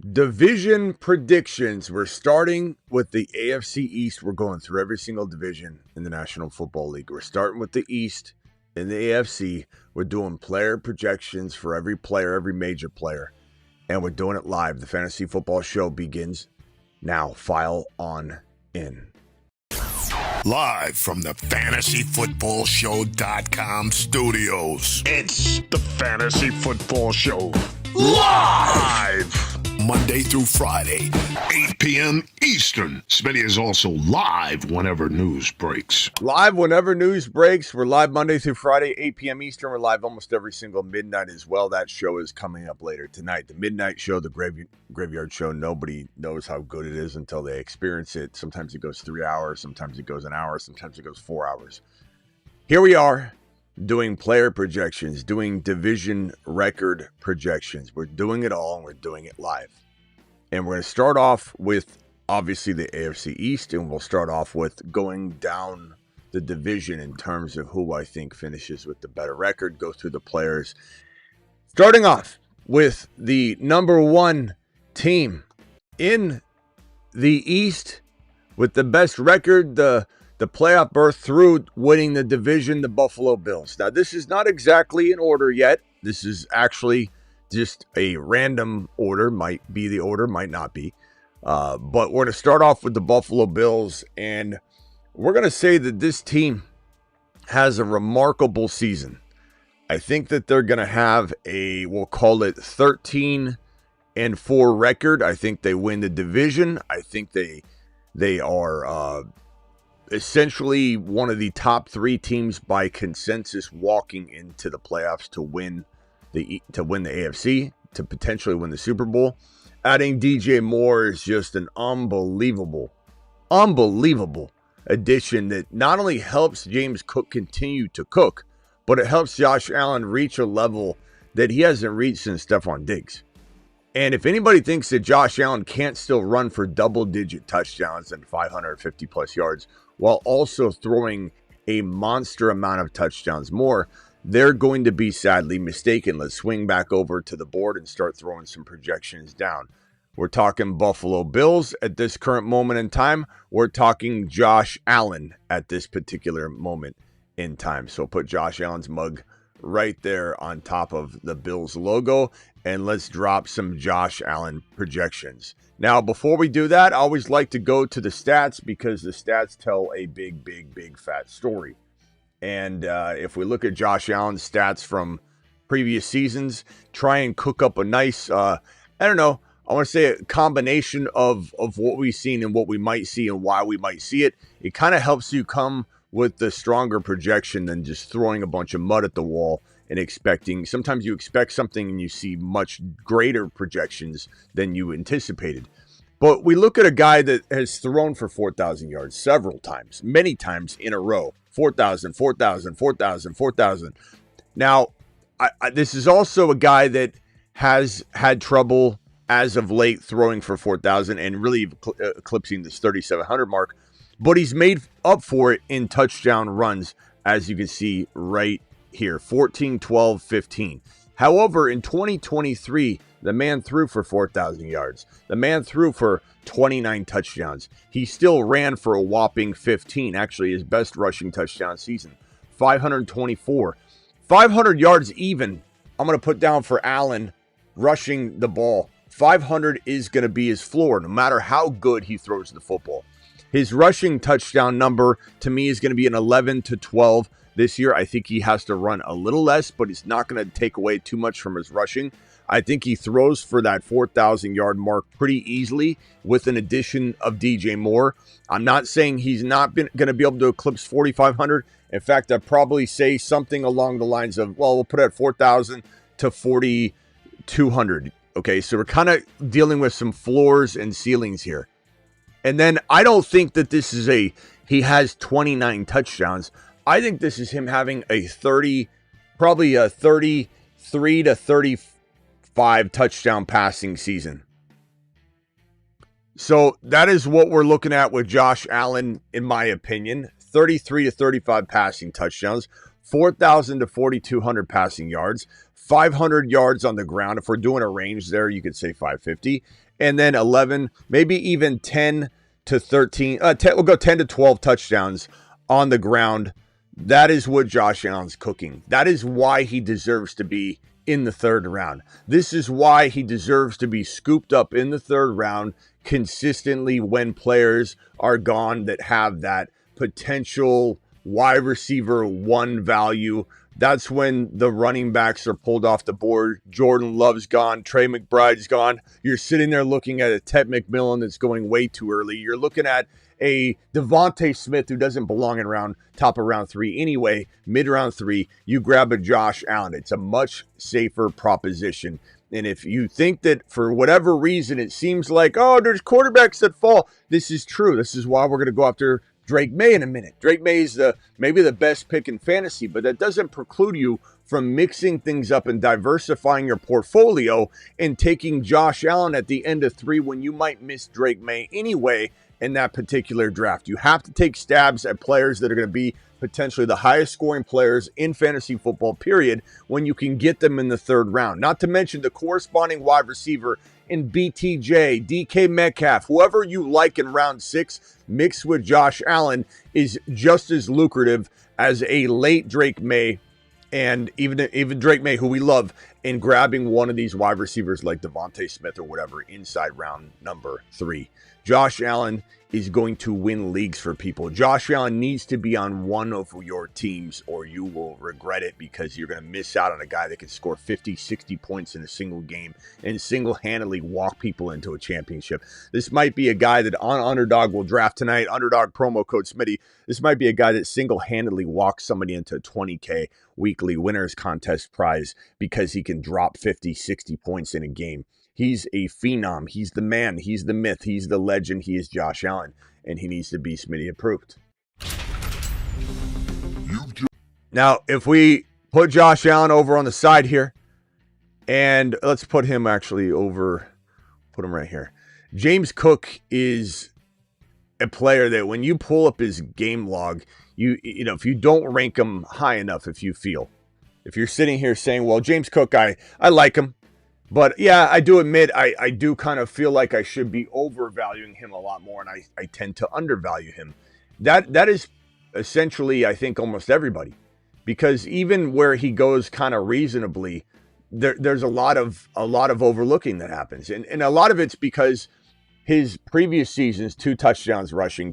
Division predictions. We're starting with the AFC East. We're going through every single division in the National Football League. We're starting with the East in the AFC. We're doing player projections for every player, every major player. And we're doing it live. The Fantasy Football Show begins now. File on in. Live from the FantasyFootballShow.com studios. It's the Fantasy Football Show. Live! Monday through Friday, 8 p.m. Eastern. Smitty is also live whenever news breaks. Live whenever news breaks. We're live Monday through Friday, 8 p.m. Eastern. We're live almost every single midnight as well. That show is coming up later tonight. The midnight show, the graveyard show, nobody knows how good it is until they experience it. Sometimes it goes 3 hours. Sometimes it goes an hour. Sometimes it goes 4 hours. Here we are doing player projections, doing division record projections. We're doing it all, and we're doing it live. And we're going to start off with, obviously, the AFC East, and we'll start off with going down the division in terms of who I think finishes with the better record, go through the players. Starting off with the number one team in the East with the best record, the playoff berth through winning the division, the Buffalo Bills. Now, this is not exactly in order yet. This is actually just a random order. Might be the order, might not be. But we're going to start off with the Buffalo Bills, and we're going to say that this team has a remarkable season. I think that they're going to have we'll call it 13-4 record. I think they win the division. I think they are essentially one of the top three teams by consensus walking into the playoffs to win the AFC, to potentially win the Super Bowl. Adding DJ Moore is just an unbelievable addition that not only helps James Cook continue to cook, but it helps Josh Allen reach a level that he hasn't reached since Stephon Diggs. And if anybody thinks that Josh Allen can't still run for double-digit touchdowns and 550-plus yards while also throwing a monster amount of touchdowns more, they're going to be sadly mistaken. Let's swing back over to the board and start throwing some projections down. We're talking Buffalo Bills at this current moment in time. We're talking Josh Allen at this particular moment in time. So put Josh Allen's mug right there on top of the Bills logo, and let's drop some Josh Allen projections. Now, before we do that, I always like to go to the stats because the stats tell a big fat story. And if we look at Josh Allen's stats from previous seasons, try and cook up a nice, I want to say a combination of what we've seen and what we might see and why we might see it. It kind of helps you come with the stronger projection than just throwing a bunch of mud at the wall and expecting. Sometimes you expect something and you see much greater projections than you anticipated. But we look at a guy that has thrown for 4,000 yards several times, many times in a row. 4,000, 4,000, 4,000, 4,000. Now, this is also a guy that has had trouble as of late throwing for 4,000 and really eclipsing this 3,700 mark. But he's made up for it in touchdown runs, as you can see right here, 14, 12, 15. However, in 2023, the man threw for 4,000 yards. The man threw for 29 touchdowns. He still ran for a whopping 15, actually his best rushing touchdown season, 524. 500 yards even, I'm going to put down for Allen rushing the ball. 500 is going to be his floor, no matter how good he throws the football. His rushing touchdown number, to me, is going to be an 11 to 12 this year. I think he has to run a little less, but it's not going to take away too much from his rushing. I think he throws for that 4,000-yard mark pretty easily with an addition of DJ Moore. I'm not saying he's not going to be able to eclipse 4,500. In fact, I'd probably say something along the lines of, well, we'll put it at 4,000 to 4,200. Okay, so we're kind of dealing with some floors and ceilings here. And then I don't think that this is he has 29 touchdowns. I think this is him having probably a 33 to 35 touchdown passing season. So that is what we're looking at with Josh Allen, in my opinion. 33 to 35 passing touchdowns, 4,000 to 4,200 passing yards, 500 yards on the ground. If we're doing a range there, you could say 550. and then 11, maybe even 10 to 13. We'll go 10 to 12 touchdowns on the ground. That is what Josh Allen's cooking. That is why he deserves to be in the third round. This is why he deserves to be scooped up in the third round consistently when players are gone that have that potential wide receiver one value. That's when the running backs are pulled off the board. Jordan Love's gone. Trey McBride's gone. You're sitting there looking at a Ted McMillan that's going way too early. You're looking at a Devontae Smith who doesn't belong in top of round 3 anyway, mid round 3. You grab a Josh Allen. It's a much safer proposition. And if you think that for whatever reason it seems like, oh, there's quarterbacks that fall, this is true. This is why we're going to go after Drake May in a minute. Drake May is maybe the best pick in fantasy, but that doesn't preclude you from mixing things up and diversifying your portfolio and taking Josh Allen at the end of 3 when you might miss Drake May anyway in that particular draft. You have to take stabs at players that are going to be potentially the highest scoring players in fantasy football, period, when you can get them in the third round. Not to mention the corresponding wide receiver in BTJ, DK Metcalf, whoever you like in round 6, mixed with Josh Allen is just as lucrative as a late Drake May, and even Drake May, who we love, in grabbing one of these wide receivers like Devontae Smith or whatever inside round number 3. Josh Allen is going to win leagues for people. Josh Allen needs to be on one of your teams or you will regret it, because you're going to miss out on a guy that can score 50, 60 points in a single game and single-handedly walk people into a championship. This might be a guy that on Underdog will draft tonight. Underdog promo code Smitty. This might be a guy that single-handedly walks somebody into a $20K weekly winners contest prize because he can drop 50, 60 points in a game. He's a phenom. He's the man. He's the myth. He's the legend. He is Josh Allen, and he needs to be Smitty approved. Now, if we put Josh Allen over on the side here, and let's put him actually over, put him right here. James Cook is a player that when you pull up his game log, you know, if you don't rank him high enough, if you're sitting here saying, well, James Cook, I like him. But yeah, I do admit I do kind of feel like I should be overvaluing him a lot more, and I tend to undervalue him. That is essentially, I think, almost everybody, because even where he goes kind of reasonably, there's a lot of overlooking that happens, and a lot of it's because his previous seasons, 2 touchdowns rushing,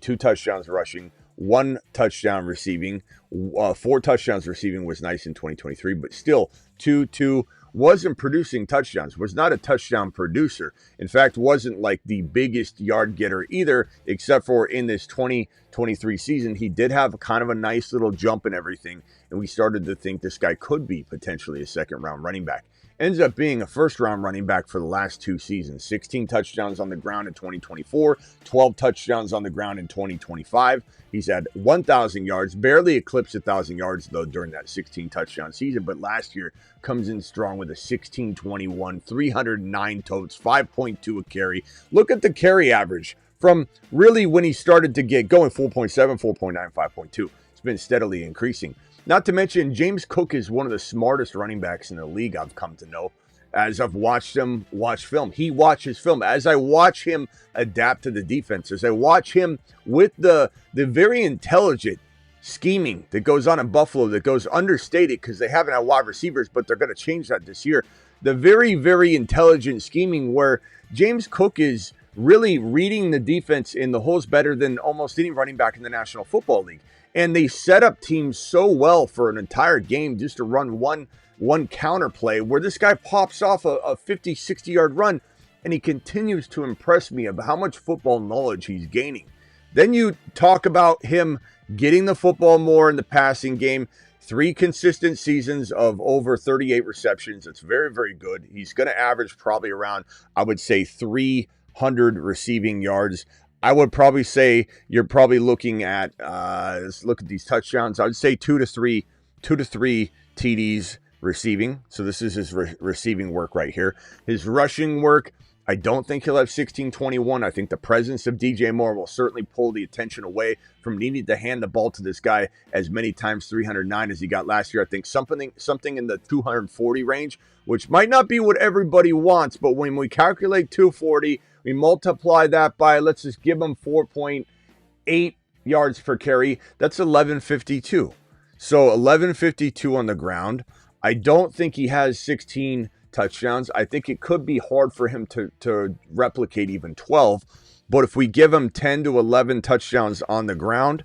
1 touchdown receiving, 4 touchdowns receiving was nice in 2023, but still 2 wasn't producing touchdowns, was not a touchdown producer. In fact, wasn't like the biggest yard getter either, except for in this 2023 season, he did have kind of a nice little jump and everything, and we started to think this guy could be potentially a second-round running back. Ends up being a first-round running back for the last 2 seasons. 16 touchdowns on the ground in 2024, 12 touchdowns on the ground in 2025. He's had 1,000 yards, barely eclipsed 1,000 yards, though, during that 16-touchdown season. But last year comes in strong with a 16-21, 309 totes, 5.2 a carry. Look at the carry average from really when he started to get going, 4.7, 4.9, 5.2. It's been steadily increasing. Not to mention, James Cook is one of the smartest running backs in the league, I've come to know, as I've watched him watch film. He watches film. As I watch him adapt to the defense, as I watch him with the very intelligent scheming that goes on in Buffalo, that goes understated because they haven't had wide receivers, but they're going to change that this year. The very, very intelligent scheming where James Cook is really reading the defense in the holes better than almost any running back in the National Football League. And they set up teams so well for an entire game just to run one counter play where this guy pops off a 50, 60-yard run, and he continues to impress me about how much football knowledge he's gaining. Then you talk about him getting the football more in the passing game. 3 consistent seasons of over 38 receptions. That's very, very good. He's going to average probably around, I would say, 300 receiving yards. I would probably say you're probably looking at, let's look at these touchdowns. I would say 2 to 3 TDs receiving. So this is his receiving work right here. His rushing work, I don't think he'll have 16-21. I think the presence of DJ Moore will certainly pull the attention away from needing to hand the ball to this guy as many times 309 as he got last year. I think something in the 240 range, which might not be what everybody wants, but when we calculate 240, we multiply that by, let's just give him 4.8 yards per carry. That's 1152. So 1152 on the ground. I don't think he has 16 touchdowns. I think it could be hard for him to replicate even 12. But if we give him 10 to 11 touchdowns on the ground,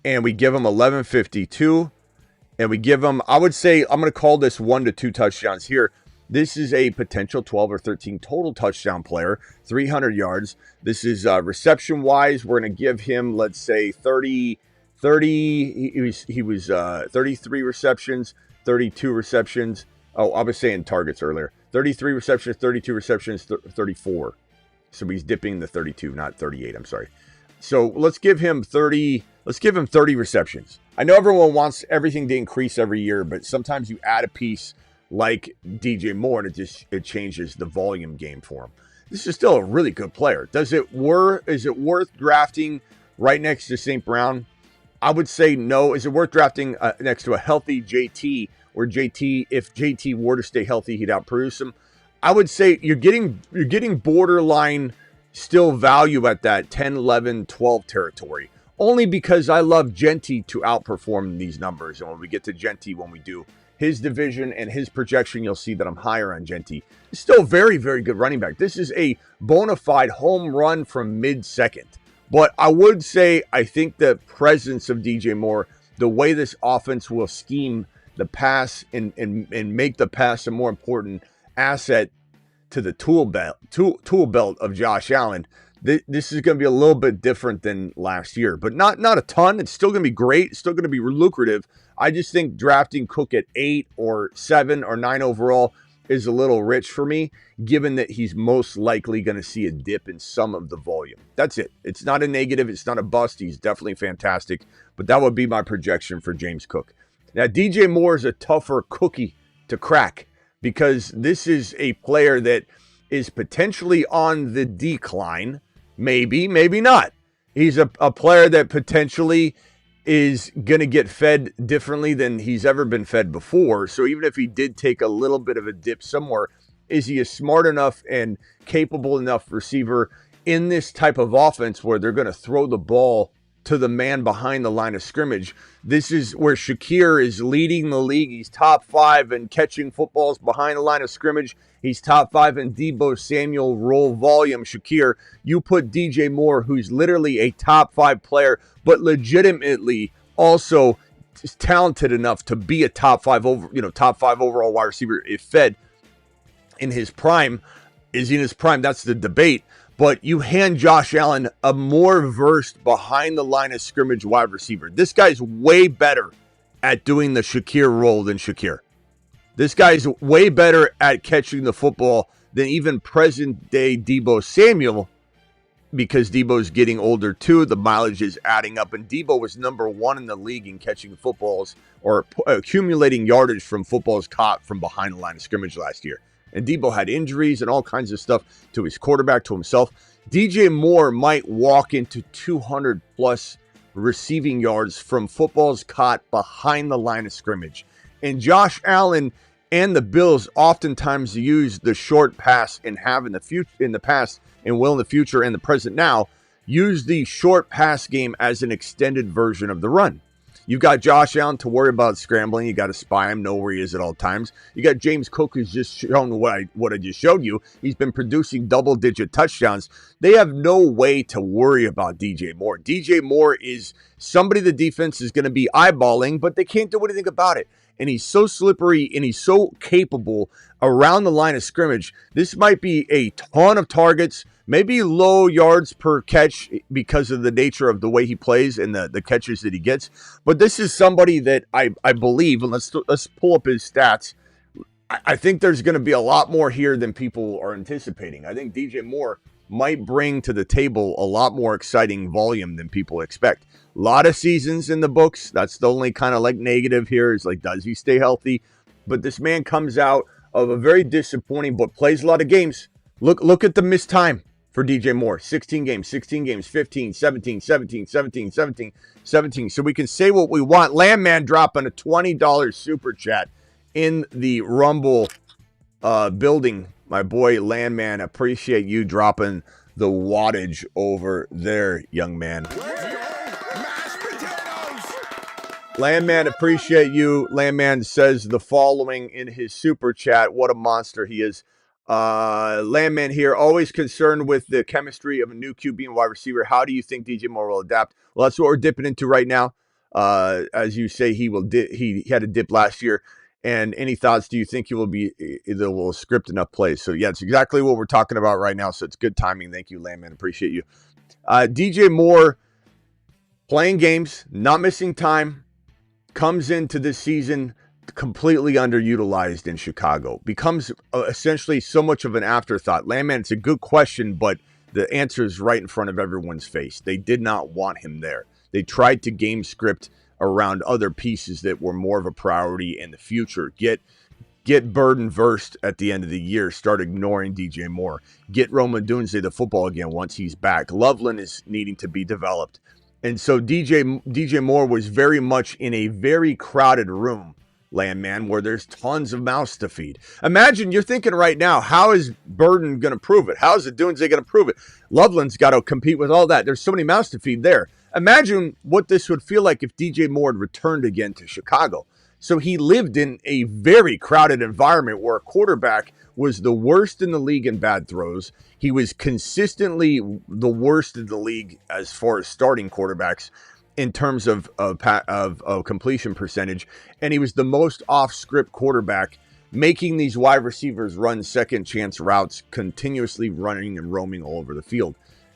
and we give him 1152, and we give him, I would say, I'm going to call this 1 to 2 touchdowns here. This is a potential 12 or 13 total touchdown player, 300 yards. This is reception-wise, we're going to give him, let's say, 30. He was 33 receptions, 32 receptions. Oh, I was saying targets earlier. 33 receptions, 32 receptions, 34. So he's dipping the 32, not 38. I'm sorry. So let's give him 30. Let's give him 30 receptions. I know everyone wants everything to increase every year, but sometimes you add a piece like DJ Moore, and it changes the volume game for him. This is still a really good player. Is it worth drafting right next to St. Brown? I would say no. Is it worth drafting next to a healthy JT? Or JT, if JT were to stay healthy, he'd outproduce him. I would say you're getting borderline still value at that 10, 11, 12 territory. Only because I love Genty to outperform these numbers. And when we get to Genty, when we do his division and his projection, you'll see that I'm higher on Genty. Still very, very good running back. This is a bona fide home run from mid-second. But I would say I think the presence of DJ Moore, the way this offense will scheme the pass and make the pass a more important asset to the tool belt of Josh Allen. This is going to be a little bit different than last year, but not a ton. It's still going to be great. It's still going to be lucrative. I just think drafting Cook at 8 or 7 or 9 overall is a little rich for me, given that he's most likely going to see a dip in some of the volume. That's it. It's not a negative. It's not a bust. He's definitely fantastic, but that would be my projection for James Cook. Now, DJ Moore is a tougher cookie to crack because this is a player that is potentially on the decline. Maybe, maybe not. He's a player that potentially is going to get fed differently than he's ever been fed before. So even if he did take a little bit of a dip somewhere, is he a smart enough and capable enough receiver in this type of offense where they're going to throw the ball to the man behind the line of scrimmage? This is where Shakir is leading the league. He's top 5 in catching footballs behind the line of scrimmage. He's top 5 in Deebo Samuel roll volume. Shakir, you put DJ Moore, who's literally a top 5 player, but legitimately also is talented enough to be a top 5 overall wide receiver if fed in his prime. Is he in his prime? That's the debate. But you hand Josh Allen a more versed behind the line of scrimmage wide receiver. This guy's way better at doing the Shakir role than Shakir. This guy's way better at catching the football than even present day Deebo Samuel, because Deebo's getting older too. The mileage is adding up, and Deebo was number 1 in the league in catching footballs or accumulating yardage from footballs caught from behind the line of scrimmage last year. And Deebo had injuries and all kinds of stuff to his quarterback, to himself. DJ Moore might walk into 200 plus receiving yards from footballs caught behind the line of scrimmage. And Josh Allen and the Bills oftentimes use the short pass and have in the past and will in the future and the present now use the short pass game as an extended version of the run. You've got Josh Allen to worry about scrambling. You got to spy him, know where he is at all times. You got James Cook, who's just shown what I just showed you. He's been producing double-digit touchdowns. They have no way to worry about DJ Moore. DJ Moore is somebody the defense is going to be eyeballing, but they can't do anything about it. And he's so slippery and he's so capable around the line of scrimmage. This might be a ton of targets, maybe low yards per catch because of the nature of the way he plays and the catches that he gets. But this is somebody that I believe, and let's pull up his stats. I think there's going to be a lot more here than people are anticipating. I think DJ Moore might bring to the table a lot more exciting volume than people expect. A lot of seasons in the books. That's the only kind of like negative here is like, does he stay healthy? But this man comes out of a very disappointing, but plays a lot of games. Look at the missed time for DJ Moore. 16 games, 15, 17, 17. So we can say what we want. Landman dropping a $20 super chat in the Rumble building. My boy Landman, appreciate you dropping the wattage over there, young man. Landman, appreciate you. Landman says the following in his super chat. What a monster he is. Landman here, always concerned with the chemistry of a new QB and wide receiver. How do you think DJ Moore will adapt? Well, that's what we're dipping into right now. As you say, he had a dip last year. And any thoughts? Do you think he will script enough plays? So yeah, it's exactly what we're talking about right now. So it's good timing. Thank you, Landman. Appreciate you. DJ Moore playing games, not missing time, comes into this season completely underutilized in Chicago, becomes essentially so much of an afterthought. Landman, it's a good question, but the answer is right in front of everyone's face. They did not want him there. They tried to game script around other pieces that were more of a priority in the future. Get Burden versed at the end of the year. Start ignoring DJ Moore. Get Rome Odunze the football again once he's back. Loveland is needing to be developed. And so DJ Moore was very much in a very crowded room, Landman, where there's tons of mouths to feed. Imagine you're thinking right now, how is Burden going to prove it? How is Odunze going to prove it? Loveland's got to compete with all that. There's so many mouths to feed there. Imagine what this would feel like if DJ Moore had returned again to Chicago. So he lived in a very crowded environment where a quarterback was the worst in the league in bad throws. He was consistently the worst in the league as far as starting quarterbacks in terms of completion percentage. And he was the most off-script quarterback, making these wide receivers run second chance routes, continuously running and roaming all over the field.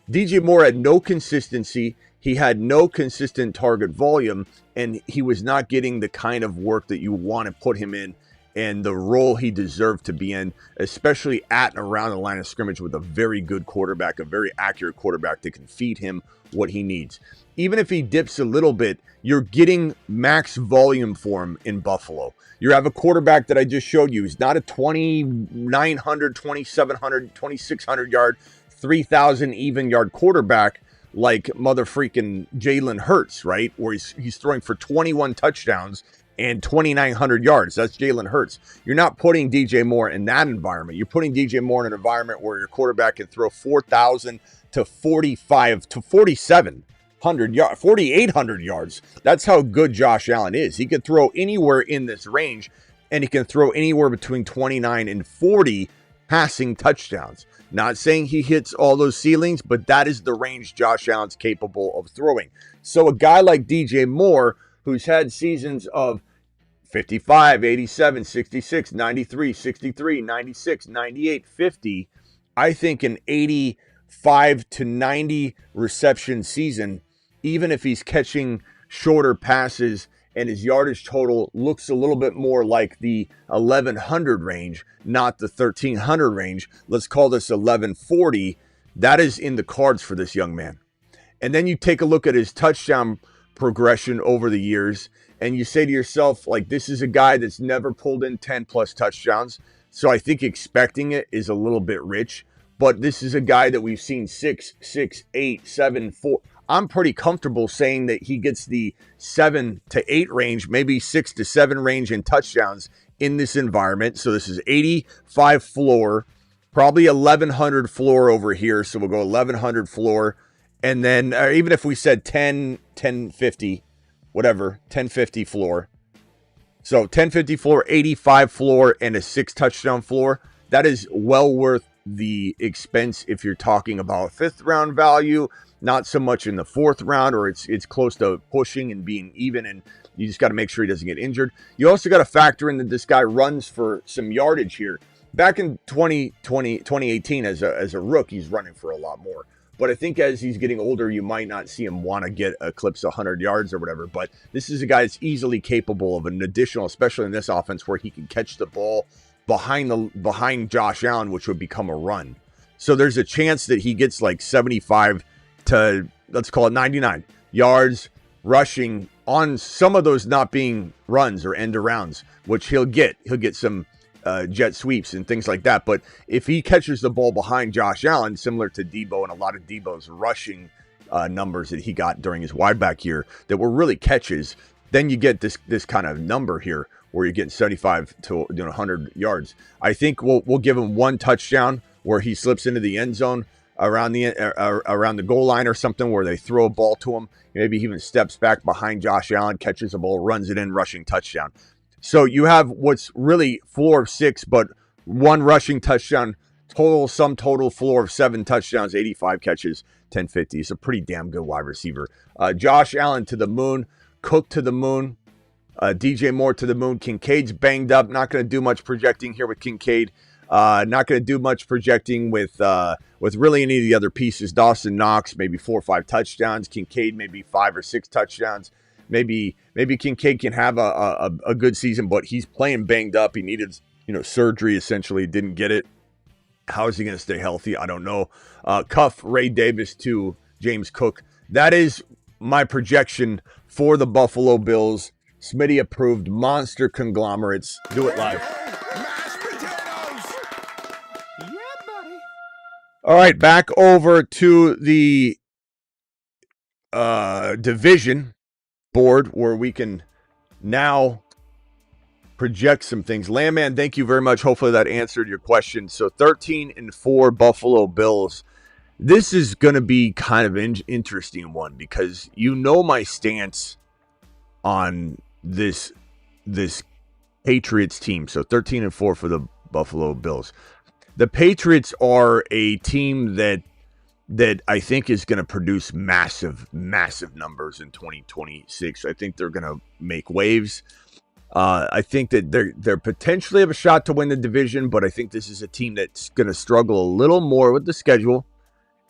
DJ Moore had no consistency. He had no consistent target volume, and he was not getting the kind of work that you want to put him in and the role he deserved to be in, especially at and around the line of scrimmage with a very good quarterback, a very accurate quarterback that can feed him what he needs. Even if he dips a little bit, you're getting max volume for him in Buffalo. You have a quarterback that I just showed you. He's not a 2,900, 2,700, 2,600 yard, 3,000 even yard quarterback like mother freaking Jalen Hurts, right? Where he's throwing for 21 touchdowns and 2,900 yards. That's Jalen Hurts. You're not putting DJ Moore in that environment. You're putting DJ Moore in an environment where your quarterback can throw 4,000 to 45 to 4,700 yards, 4,800 yards. That's how good Josh Allen is. He can throw anywhere in this range, and he can throw anywhere between 29 and 40 passing touchdowns. Not saying he hits all those ceilings, but that is the range Josh Allen's capable of throwing. So a guy like DJ Moore, who's had seasons of 55, 87, 66, 93, 63, 96, 98, 50, I think an 85 to 90 reception season, even if he's catching shorter passes and his yardage total looks a little bit more like the 1,100 range, not the 1,300 range. Let's call this 1,140. That is in the cards for this young man. And then you take a look at his touchdown progression over the years, and you say to yourself, like, this is a guy that's never pulled in 10 plus touchdowns. So I think expecting it is a little bit rich, but this is a guy that we've seen 6, 8, 7, 4. I'm pretty comfortable saying that he gets the 7 to 8 range, maybe 6 to 7 range in touchdowns in this environment. So this is 85 floor, probably 1,100 floor over here. So we'll go 1,100 floor. And then even if we said 1050, whatever, 1050 floor. So 1050 floor, 85 floor, and a 6 touchdown floor. That is well worth the expense if you're talking about 5th round value. Not so much in the 4th round, or it's close to pushing and being even, and you just got to make sure he doesn't get injured. You also got to factor in that this guy runs for some yardage here. Back in 2018, as a rookie, he's running for a lot more. But I think as he's getting older, you might not see him want to get eclipse 100 yards or whatever. But this is a guy that's easily capable of an additional, especially in this offense, where he can catch the ball behind Josh Allen, which would become a run. So there's a chance that he gets like 75 to, let's call it 99 yards rushing on some of those not being runs or end arounds, which he'll get. He'll get some jet sweeps and things like that. But if he catches the ball behind Josh Allen, similar to Debo and a lot of Debo's rushing numbers that he got during his wide back year that were really catches, then you get this kind of number here where you're getting 75 to 100 yards. I think we'll give him one touchdown where he slips into the end zone around the goal line or something, where they throw a ball to him. Maybe he even steps back behind Josh Allen, catches the ball, runs it in, rushing touchdown. So you have what's really floor of 6, but one rushing touchdown, sum total floor of 7 touchdowns, 85 catches, 1050. It's a pretty damn good wide receiver. Josh Allen to the moon, Cook to the moon, DJ Moore to the moon. Kincaid's banged up. Not going to do much projecting here with Kincaid. Not going to do much projecting with really any of the other pieces. Dawson Knox, maybe 4 or 5 touchdowns. Kincaid, maybe 5 or 6 touchdowns. Maybe Kincaid can have a good season, but he's playing banged up. He needed surgery, essentially. Didn't get it. How is he going to stay healthy? I don't know. Cuff Ray Davis to James Cook. That is my projection for the Buffalo Bills. Smitty approved monster conglomerates. Do it live. Mashed potatoes! Yeah, buddy. All right, back over to the division board where we can now project some things. Landman, thank you very much. Hopefully that answered your question. So 13-4 Buffalo Bills. This is going to be kind of an interesting one because my stance on this Patriots team. So 13-4 for the Buffalo Bills. The Patriots are a team that I think is going to produce massive numbers in 2026. I think they're going to make waves. I think that they're potentially have a shot to win the division, but I think this is a team that's going to struggle a little more with the schedule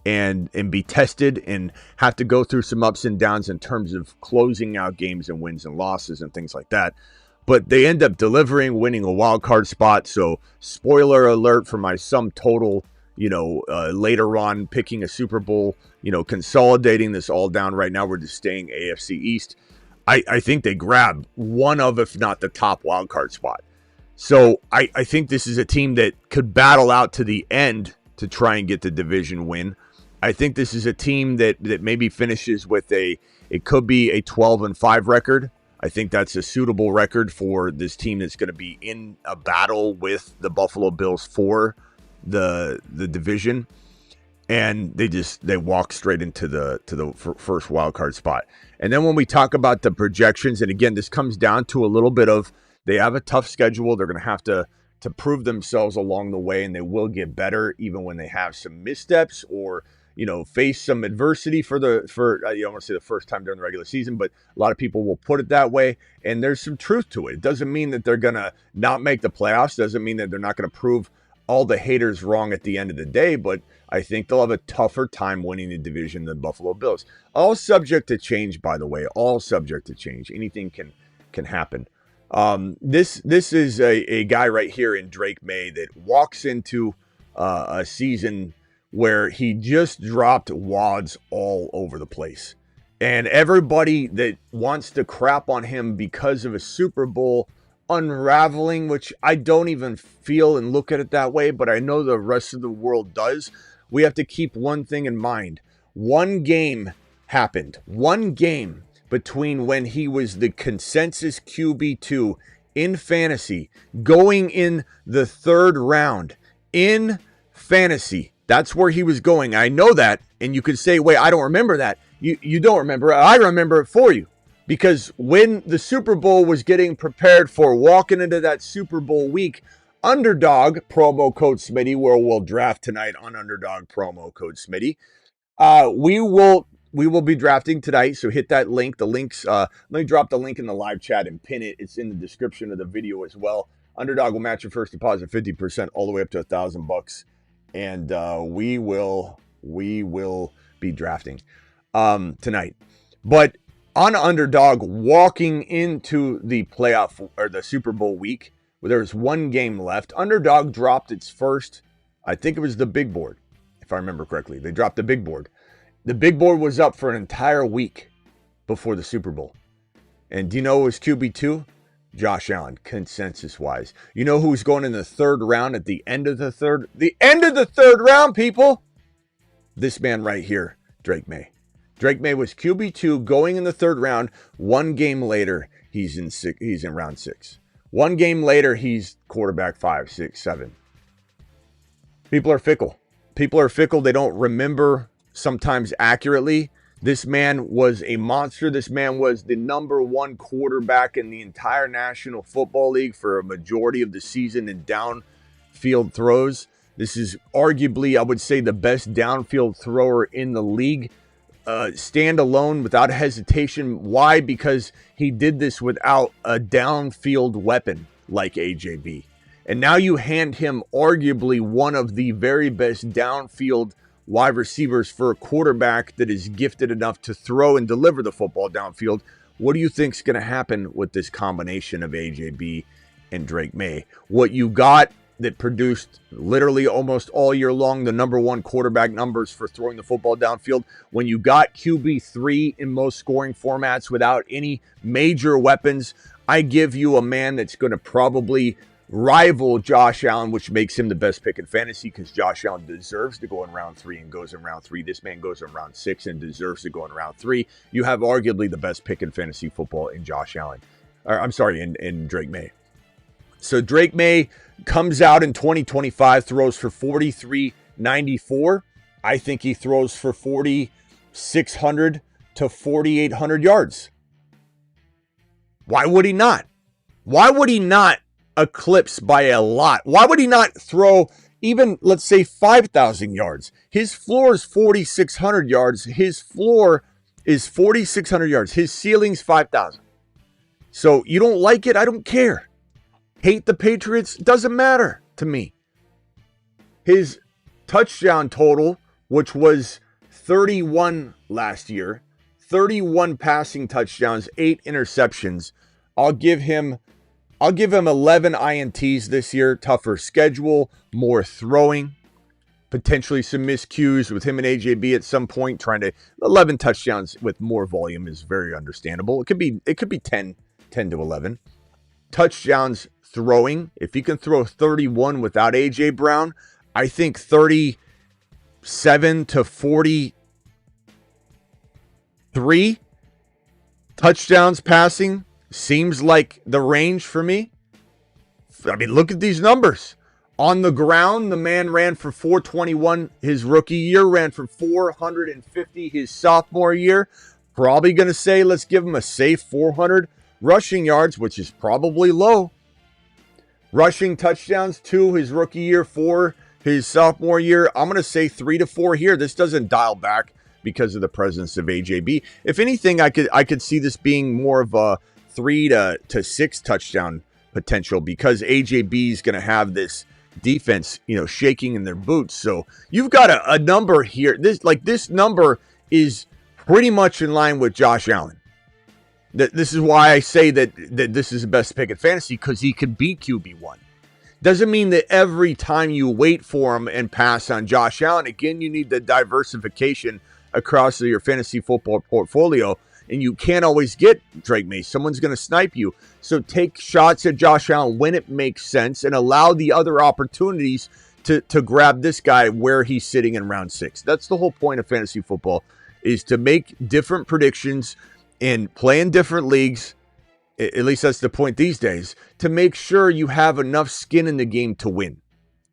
and be tested and have to go through some ups and downs in terms of closing out games and wins and losses and things like that. But they end up winning a wild card spot. So spoiler alert for my sum total, later on picking a Super Bowl, consolidating this all down right now. We're just staying AFC East. I think they grab one of, if not the top wild card spot. So I think this is a team that could battle out to the end to try and get the division win. I think this is a team that maybe finishes with it could be a 12-5 record. I think that's a suitable record for this team that's going to be in a battle with the Buffalo Bills for the division. And they walk straight into the first wild card spot. And then when we talk about the projections, and again, this comes down to a little bit of they have a tough schedule. They're going to have to prove themselves along the way, and they will get better even when they have some missteps or face some adversity for I don't want to say the first time during the regular season, but a lot of people will put it that way. And there's some truth to it. It doesn't mean that they're going to not make the playoffs. Doesn't mean that they're not going to prove all the haters wrong at the end of the day, but I think they'll have a tougher time winning the division than Buffalo Bills. All subject to change, by the way. All subject to change. Anything can happen. This is a guy right here in Drake May that walks into a season where he just dropped wads all over the place. And everybody that wants to crap on him because of a Super Bowl unraveling, which I don't even feel and look at it that way, but I know the rest of the world does. We have to keep one thing in mind. One game happened. One game between when he was the consensus QB2 in fantasy, going in the 3rd round in fantasy. That's where he was going. I know that. And you could say, wait, I don't remember that. You don't remember it. I remember it for you. Because when the Super Bowl was getting prepared for walking into that Super Bowl week, Underdog, promo code Smitty, where we'll draft tonight on Underdog, promo code Smitty. We will be drafting tonight, so hit that link. The links, let me drop the link in the live chat and pin it. It's in the description of the video as well. Underdog will match your first deposit 50% all the way up to $1,000. And we will be drafting tonight. But on Underdog, walking into the playoff or the Super Bowl week, where there was one game left, Underdog dropped its first, I think it was the big board, if I remember correctly. They dropped the big board. The big board was up for an entire week before the Super Bowl. And do you know it was QB2? Josh Allen, consensus-wise. You know who's going in the third round at the end of the third? The end of the third round, people! This man right here, Drake May. Drake May was QB2 going in the third round. 1 game later, he's in round 6. 1 game later, he's quarterback 5, 6, 7. People are fickle. People are fickle. They don't remember sometimes accurately. This man was a monster. This man was the number 1 quarterback in the entire National Football League for a majority of the season in downfield throws. This is arguably, I would say, the best downfield thrower in the league. Stand alone without hesitation. Why? Because he did this without a downfield weapon like AJB. And now you hand him arguably one of the very best downfield wide receivers for a quarterback that is gifted enough to throw and deliver the football downfield. What do you think is going to happen with this combination of AJB and Drake May? What you got that produced literally almost all year long the number 1 quarterback numbers for throwing the football downfield, when you got QB3 in most scoring formats without any major weapons, I give you a man that's going to probably rival Josh Allen, which makes him the best pick in fantasy because Josh Allen deserves to go in round 3 and goes in round 3. This man goes in round 6 and deserves to go in round 3. You have arguably the best pick in fantasy football in Josh Allen. In Drake May. So Drake May comes out in 2025, throws for 4,394. I think he throws for 4,600 to 4,800 yards. Why would he not? Why would he not eclipse by a lot? Why would he not throw even, let's say, 5,000 yards? His floor is 4,600 yards. His floor is 4,600 yards. His ceiling's 5,000. So you don't like it? I don't care. Hate the Patriots? Doesn't matter to me. His touchdown total, which was 31 last year, 31 passing touchdowns, 8 interceptions. I'll give him 11 INTs this year. Tougher schedule, more throwing, potentially some miscues with him and AJB at some point. 11 touchdowns with more volume is very understandable. It could be 10 to 11 touchdowns throwing. If he can throw 31 without AJ Brown, I think 37 to 43 touchdowns passing seems like the range for me. I mean, look at these numbers. On the ground, the man ran for 421 his rookie year, ran for 450 his sophomore year. Probably going to say, let's give him a safe 400 rushing yards, which is probably low. Rushing touchdowns, 2 his rookie year, 4 his sophomore year. I'm going to say 3 to 4 here. This doesn't dial back because of the presence of AJB. If anything, I could see this being more of a 3 to 6 touchdown potential because AJB is going to have this defense, shaking in their boots. So you've got a number here. This number is pretty much in line with Josh Allen. This is why I say that this is the best pick at fantasy, because he could be QB1. Doesn't mean that every time you wait for him and pass on Josh Allen, again, you need the diversification across your fantasy football portfolio, and you can't always get Drake May. Someone's going to snipe you. So take shots at Josh Allen when it makes sense and allow the other opportunities to grab this guy where he's sitting in round 6. That's the whole point of fantasy football, is to make different predictions and play in different leagues. At least that's the point these days, to make sure you have enough skin in the game to win,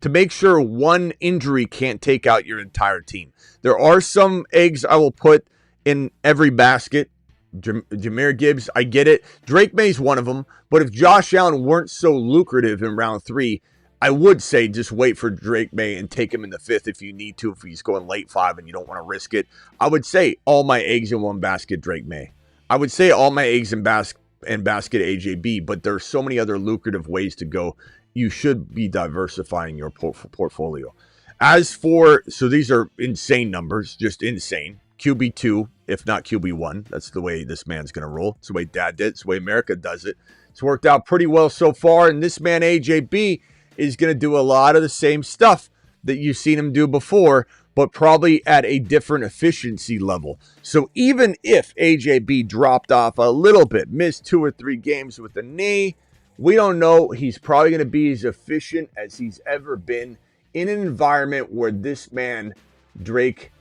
to make sure one injury can't take out your entire team. There are some eggs I will put in every basket. Jahmyr Gibbs, I get it. Drake May's one of them. But if Josh Allen weren't so lucrative in round 3, I would say just wait for Drake May and take him in the 5th if you need to, if he's going late 5 and you don't want to risk it. I would say all my eggs in one basket, Drake May. I would say all my eggs in basket AJB, but there's so many other lucrative ways to go. You should be diversifying your portfolio. So these are insane numbers, just insane. QB2, if not QB1. That's the way this man's going to roll. It's the way Dad did. It's the way America does it. It's worked out pretty well so far, and this man, AJB, is going to do a lot of the same stuff that you've seen him do before, but probably at a different efficiency level. So even if AJB dropped off a little bit, missed 2 or 3 games with the knee, We don't know. He's probably going to be as efficient as he's ever been in an environment where this man, Drake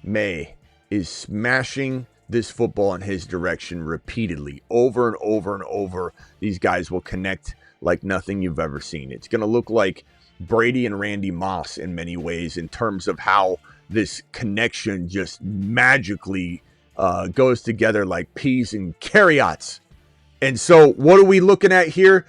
May, is smashing this football in his direction repeatedly, over and over and over. These guys will connect like nothing you've ever seen. It's going to look like Brady and Randy Moss in many ways in terms of how this connection just magically goes together like peas and carrots. And so what are we looking at here?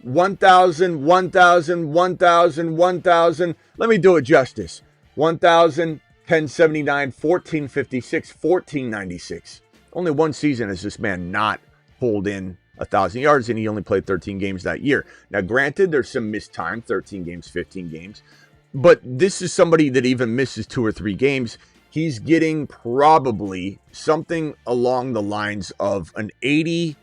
1,000, 1,000, 1,000, 1,000. Let me do it justice. 1,000, 1079, 1456, 1496. Only one season has this man not pulled in 1,000 yards, and he only played 13 games that year. Now, granted, there's some missed time, 13 games, 15 games. But this is somebody that even misses 2 or 3 games. He's getting probably something along the lines of an 80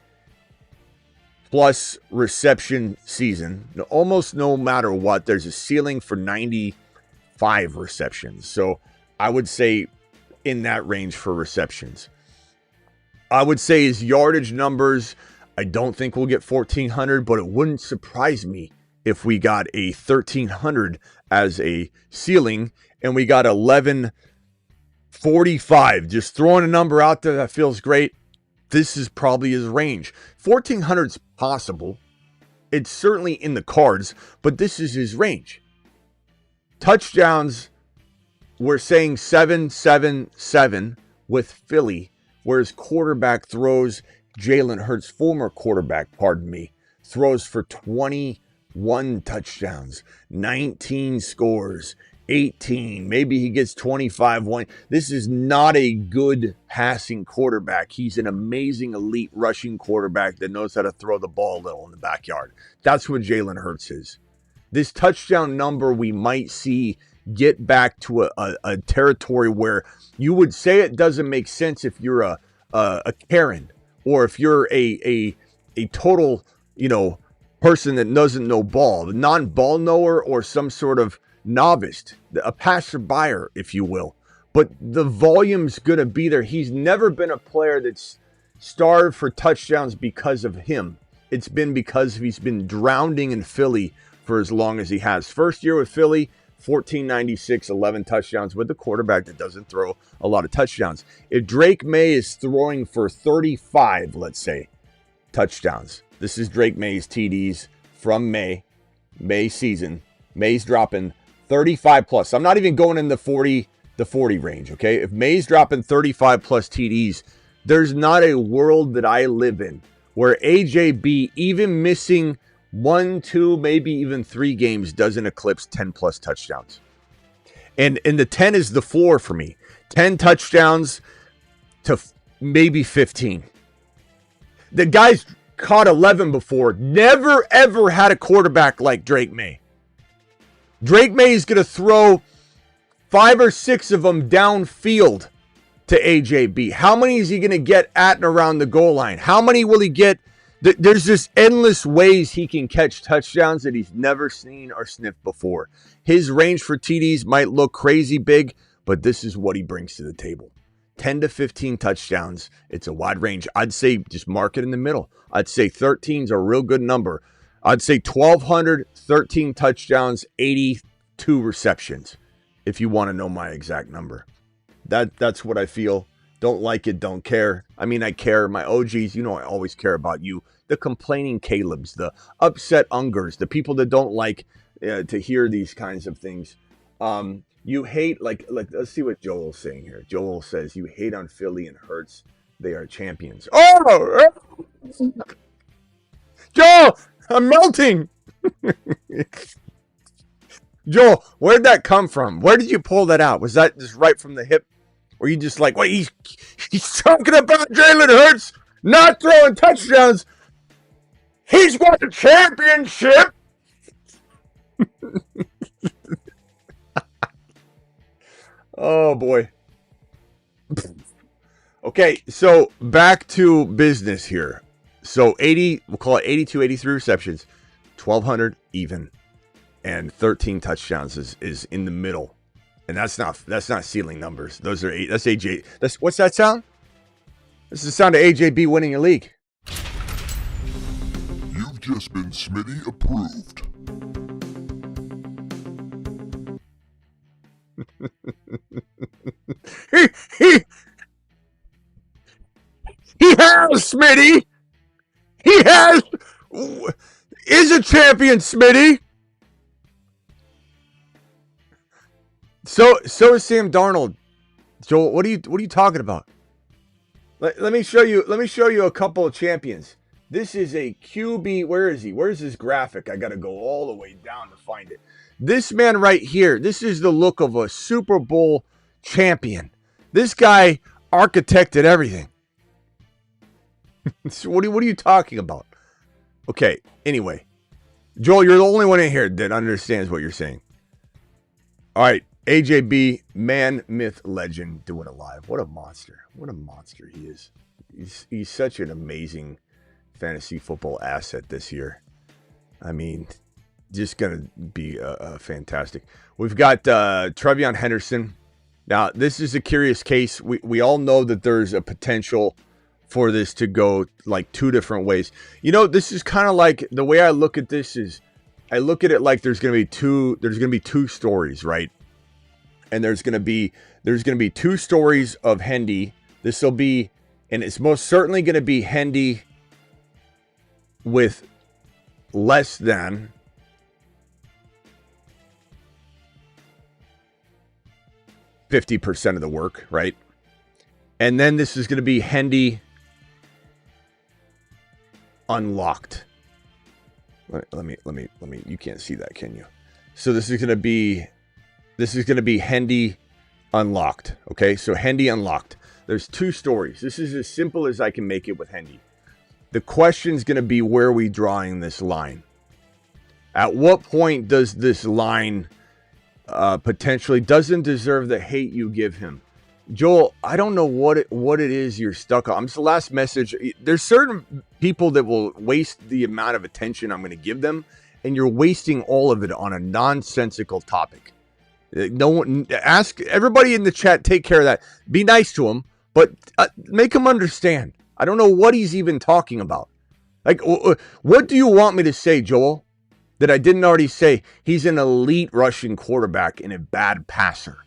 plus reception season. Almost no matter what, there's a ceiling for 95 receptions. So I would say in that range for receptions. I would say his yardage numbers, I don't think we'll get 1,400, but it wouldn't surprise me if we got a 1,300 as a ceiling and we got 1,145. Just throwing a number out there that feels great. This is probably his range. 1,400 is possible. It's certainly in the cards, but this is his range. Touchdowns, we're saying 7, 7, 7 with Philly, whereas quarterback throws, Jalen Hurts, former quarterback, throws for 21 touchdowns, 19 scores, 18, maybe he gets 25. This is not a good passing quarterback. He's an amazing elite rushing quarterback that knows how to throw the ball a little in the backyard. That's what Jalen Hurts is. This touchdown number we might see get back to a territory where you would say it doesn't make sense if you're a Karen or if you're a total, person that doesn't know ball, a non-ball knower or some sort of novice, a passerby, if you will. But the volume's going to be there. He's never been a player that's starved for touchdowns because of him. It's been because he's been drowning in Philly for as long as he has. First year with Philly, 1496, 11 touchdowns with a quarterback that doesn't throw a lot of touchdowns. If Drake May is throwing for 35, let's say, touchdowns. This is Drake May's TDs from May season. May's dropping 35 plus. I'm not even going in the 40 range, okay? If May's dropping 35 plus TDs, there's not a world that I live in where AJB, even missing 1, 2, maybe even 3 games, doesn't eclipse 10 plus touchdowns. And the 10 is the floor for me. 10 touchdowns to maybe 15. The guy's caught 11 before. Never, ever had a quarterback like Drake May. Drake May is going to throw 5 or 6 of them downfield to AJB. How many is he going to get at and around the goal line? How many will he get? There's just endless ways he can catch touchdowns that he's never seen or sniffed before. His range for TDs might look crazy big, but this is what he brings to the table. 10 to 15 touchdowns. It's a wide range. I'd say just mark it in the middle. I'd say 13 is a real good number. I'd say 1,200, 13 touchdowns, 82 receptions, if you want to know my exact number. That's what I feel. Don't like it, don't care. I mean, I care. My OGs, I always care about you. The complaining Calebs, the upset Ungers, the people that don't like to hear these kinds of things. You hate, like, let's see what Joel's saying here. Joel says, you hate on Philly and Hurts. They are champions. Oh! Joel! I'm melting. Joel, where'd that come from? Where did you pull that out? Was that just right from the hip? Or you just like, wait, he's talking about Jalen Hurts not throwing touchdowns. He's won the championship. Oh, boy. Okay, so back to business here. So 80, we'll call it 82, 83 receptions, 1,200 even, and 13 touchdowns is in the middle. And that's not ceiling numbers. Those are that's AJ. What's that sound? This is the sound of AJB winning a league. You've just been Smitty approved. He has, Smitty. He has. Is a champion, Smitty. So is Sam Darnold. Joel, what are you talking about? Let me show you a couple of champions. This is a QB. Where is he? Where's his graphic? I got to go all the way down to find it. This man right here. This is the look of a Super Bowl champion. This guy architected everything. So what are you talking about? Okay, anyway. Joel, you're the only one in here that understands what you're saying. All right, AJB, man, myth, legend, doing it live. What a monster. What a monster he is. He's such an amazing fantasy football asset this year. I mean, just going to be fantastic. We've got Trevion Henderson. Now, this is a curious case. We all know that there's a potential for this to go like two different ways. You know, this is kind of like the way I look at this is I look at it like there's going to be two stories, right? And there's going to be two stories of Hendy. This will be, and it's most certainly going to be Hendy with less than 50% of the work, right? And then this is going to be Hendy unlocked. Let me, you can't see that, can you? So this is going to be Hendy unlocked. Okay. So Hendy unlocked. There's two stories. This is as simple as I can make it with Hendy. The question is going to be, where are we drawing this line? At what point does this line potentially doesn't deserve the hate you give him? Joel, I don't know what it is you're stuck on. It's the last message. There's certain people that will waste the amount of attention I'm going to give them, and you're wasting all of it on a nonsensical topic. No one, ask everybody in the chat, take care of that. Be nice to him, but make him understand. I don't know what he's even talking about. Like, what do you want me to say, Joel, that I didn't already say? He's an elite rushing quarterback and a bad passer.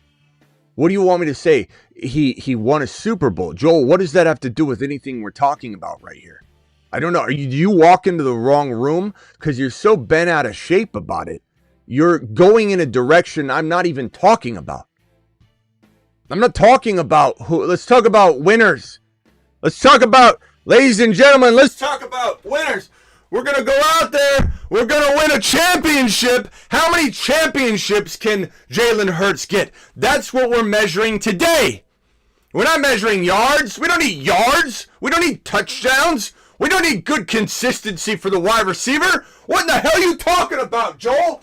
What do you want me to say? He won a Super Bowl. Joel, what does that have to do with anything we're talking about right here? I don't know. Do you walk into the wrong room because you're so bent out of shape about it? You're going in a direction I'm not even talking about. I'm not talking about who. Let's talk about winners. Let's talk about, ladies and gentlemen, let's talk about winners. We're going to go out there. We're going to win a championship. How many championships can Jalen Hurts get? That's what we're measuring today. We're not measuring yards. We don't need yards. We don't need touchdowns. We don't need good consistency for the wide receiver. What in the hell are you talking about, Joel?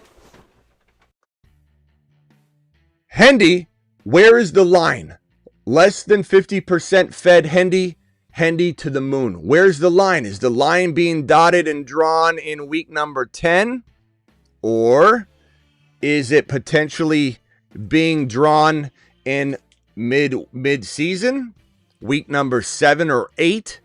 Hendy, where is the line? Less than 50% fed Hendy. Hendy to the moon. Where's the line? Is the line being dotted and drawn in week number 10? Or is it potentially being drawn in mid-season? Week number 7 or 8?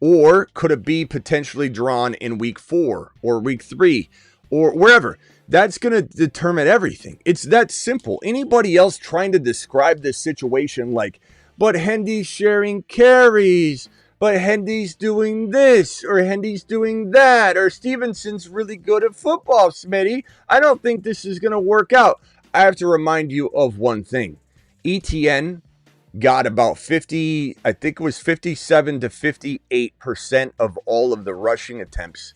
Or could it be potentially drawn in week 4 or week 3 or wherever? That's going to determine everything. It's that simple. Anybody else trying to describe this situation like, but Hendy's sharing carries, but Hendy's doing this, or Hendy's doing that, or Stevenson's really good at football, Smitty. I don't think this is going to work out. I have to remind you of one thing. ETN got about 50, I think it was 57 to 58% of all of the rushing attempts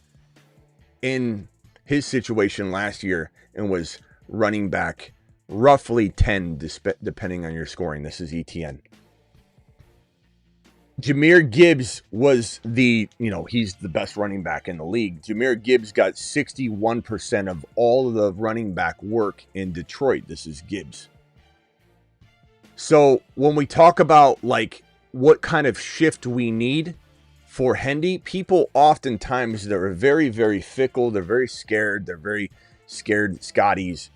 in his situation last year and was running back roughly 10 depending on your scoring. This is ETN. Jahmyr Gibbs was he's the best running back in the league. Jahmyr Gibbs got 61% of all of the running back work in Detroit. This is Gibbs. So when we talk about like what kind of shift we need for Hendy, people oftentimes they're very, very fickle. They're very scared. They're very scared Scotties.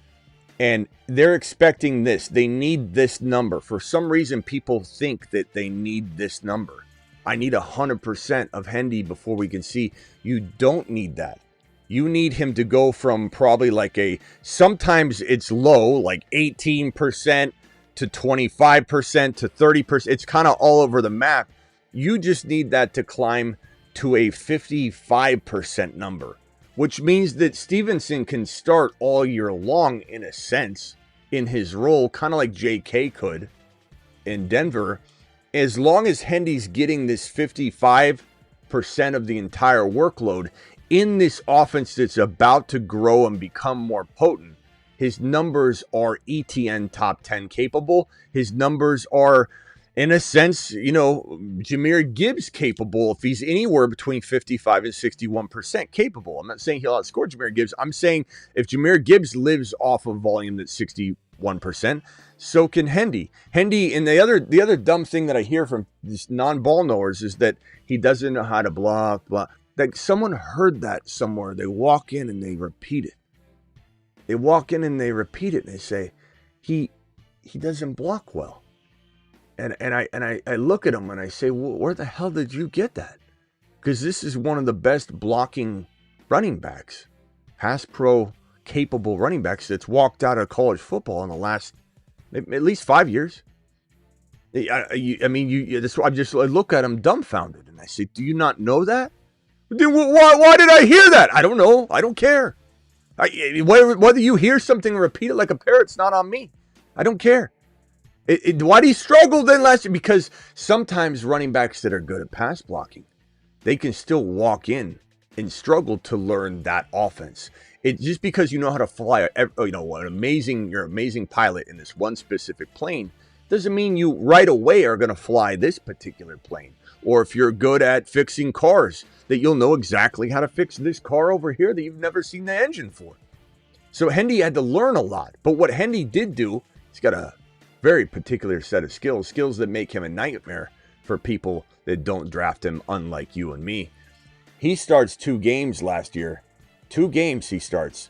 And they're expecting this. They need this number. For some reason, people think that they need this number. I need 100% of Hendy before we can see. You don't need that. You need him to go from probably like sometimes it's low, like 18% to 25% to 30%. It's kind of all over the map. You just need that to climb to a 55% number, which means that Stevenson can start all year long in a sense in his role, kind of like JK could in Denver, as long as Hendy's getting this 55% of the entire workload in this offense that's about to grow and become more potent. His numbers are ETN top 10 capable. His numbers are, in a sense, Jahmyr Gibbs capable if he's anywhere between 55 and 61% capable. I'm not saying he'll outscore Jahmyr Gibbs. I'm saying if Jahmyr Gibbs lives off of volume that's 61%, so can Hendy. Hendy, and the other dumb thing that I hear from these non-ball knowers is that he doesn't know how to block. Like someone heard that somewhere. They walk in and they repeat it. They walk in and they repeat it and they say, he doesn't block well. And I look at him and I say, well, where the hell did you get that? Because this is one of the best blocking running backs, pass pro capable running backs that's walked out of college football in the last at least 5 years. I look at him dumbfounded and I say, do you not know that? Why did I hear that? I don't know. I don't care. Whether you hear something repeat it like a parrot, it's not on me. I don't care. Why did he struggle then last year? Because sometimes running backs that are good at pass blocking, they can still walk in and struggle to learn that offense. It's just because you know how to fly, you're an amazing pilot in this one specific plane, doesn't mean you right away are going to fly this particular plane. Or if you're good at fixing cars, that you'll know exactly how to fix this car over here that you've never seen the engine for. So Hendy had to learn a lot. But what Hendy did do, he's got a very particular set of skills that make him a nightmare for people that don't draft him, unlike you and me. He starts 2 games last year. 2 games he starts.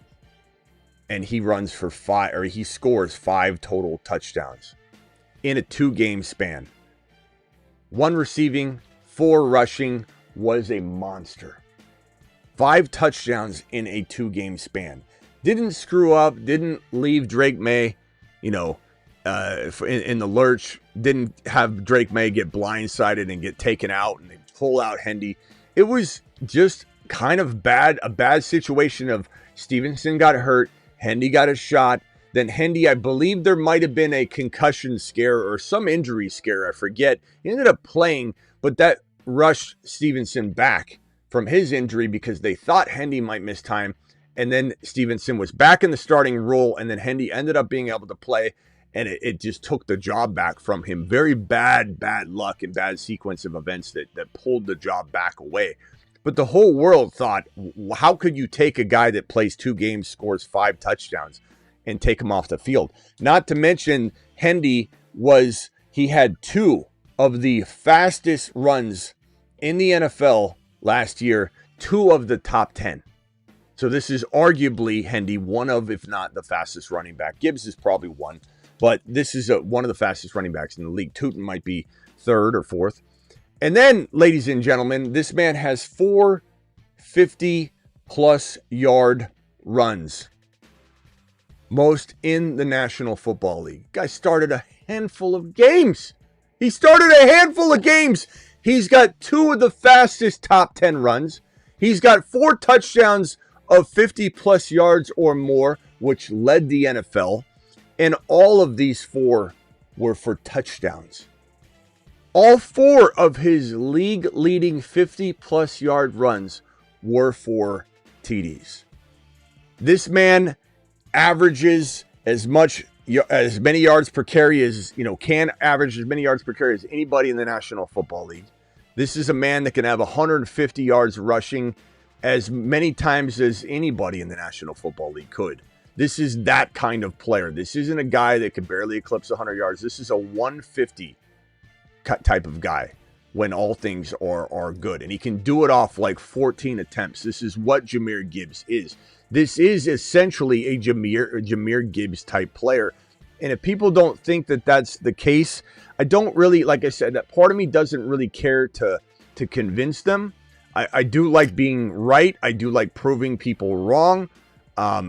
And he runs for 5, or he scores 5 total touchdowns in a 2-game span. 1 receiving, 4 rushing, was a monster. 5 touchdowns in a 2-game span. Didn't screw up, didn't leave Drake May, in the lurch. Didn't have Drake May get blindsided and get taken out and they pull out Hendy. It was just kind of a bad situation of Stevenson got hurt, Hendy got a shot. Then Hendy, I believe there might have been a concussion scare or some injury scare, I forget. He ended up playing, but that rushed Stevenson back from his injury because they thought Hendy might miss time. And then Stevenson was back in the starting role, and then Hendy ended up being able to play, and it just took the job back from him. Very bad luck and bad sequence of events that pulled the job back away. But the whole world thought, how could you take a guy that plays 2 games, scores 5 touchdowns, and take him off the field? Not to mention, Hendy he had 2 of the fastest runs in the NFL last year, 2 of the top 10. So this is arguably Hendy, one of, if not the fastest running back. Gibbs is probably 1, but this is one of the fastest running backs in the league. Tootin might be 3rd or 4th. And then, ladies and gentlemen, this man has 4 50-plus yard runs. Most in the National Football League. Guy started a handful of games. He's got 2 of the fastest top 10 runs. He's got 4 touchdowns of 50-plus yards or more, which led the NFL. And all of these 4 were for touchdowns. All 4 of his league-leading 50-plus yard runs were for TDs. This man averages as many yards per carry as, can average as many yards per carry as anybody in the National Football League. This is a man that can have 150 yards rushing as many times as anybody in the National Football League could. This is that kind of player. This isn't a guy that could barely eclipse 100 yards. This is a 150 type of guy when all things are good. And he can do it off like 14 attempts. This is what Jahmyr Gibbs is. This is essentially a Jahmyr Gibbs type player. And if people don't think that that's the case, I don't really, like I said, that part of me doesn't really care to convince them. I do like being right. I do like proving people wrong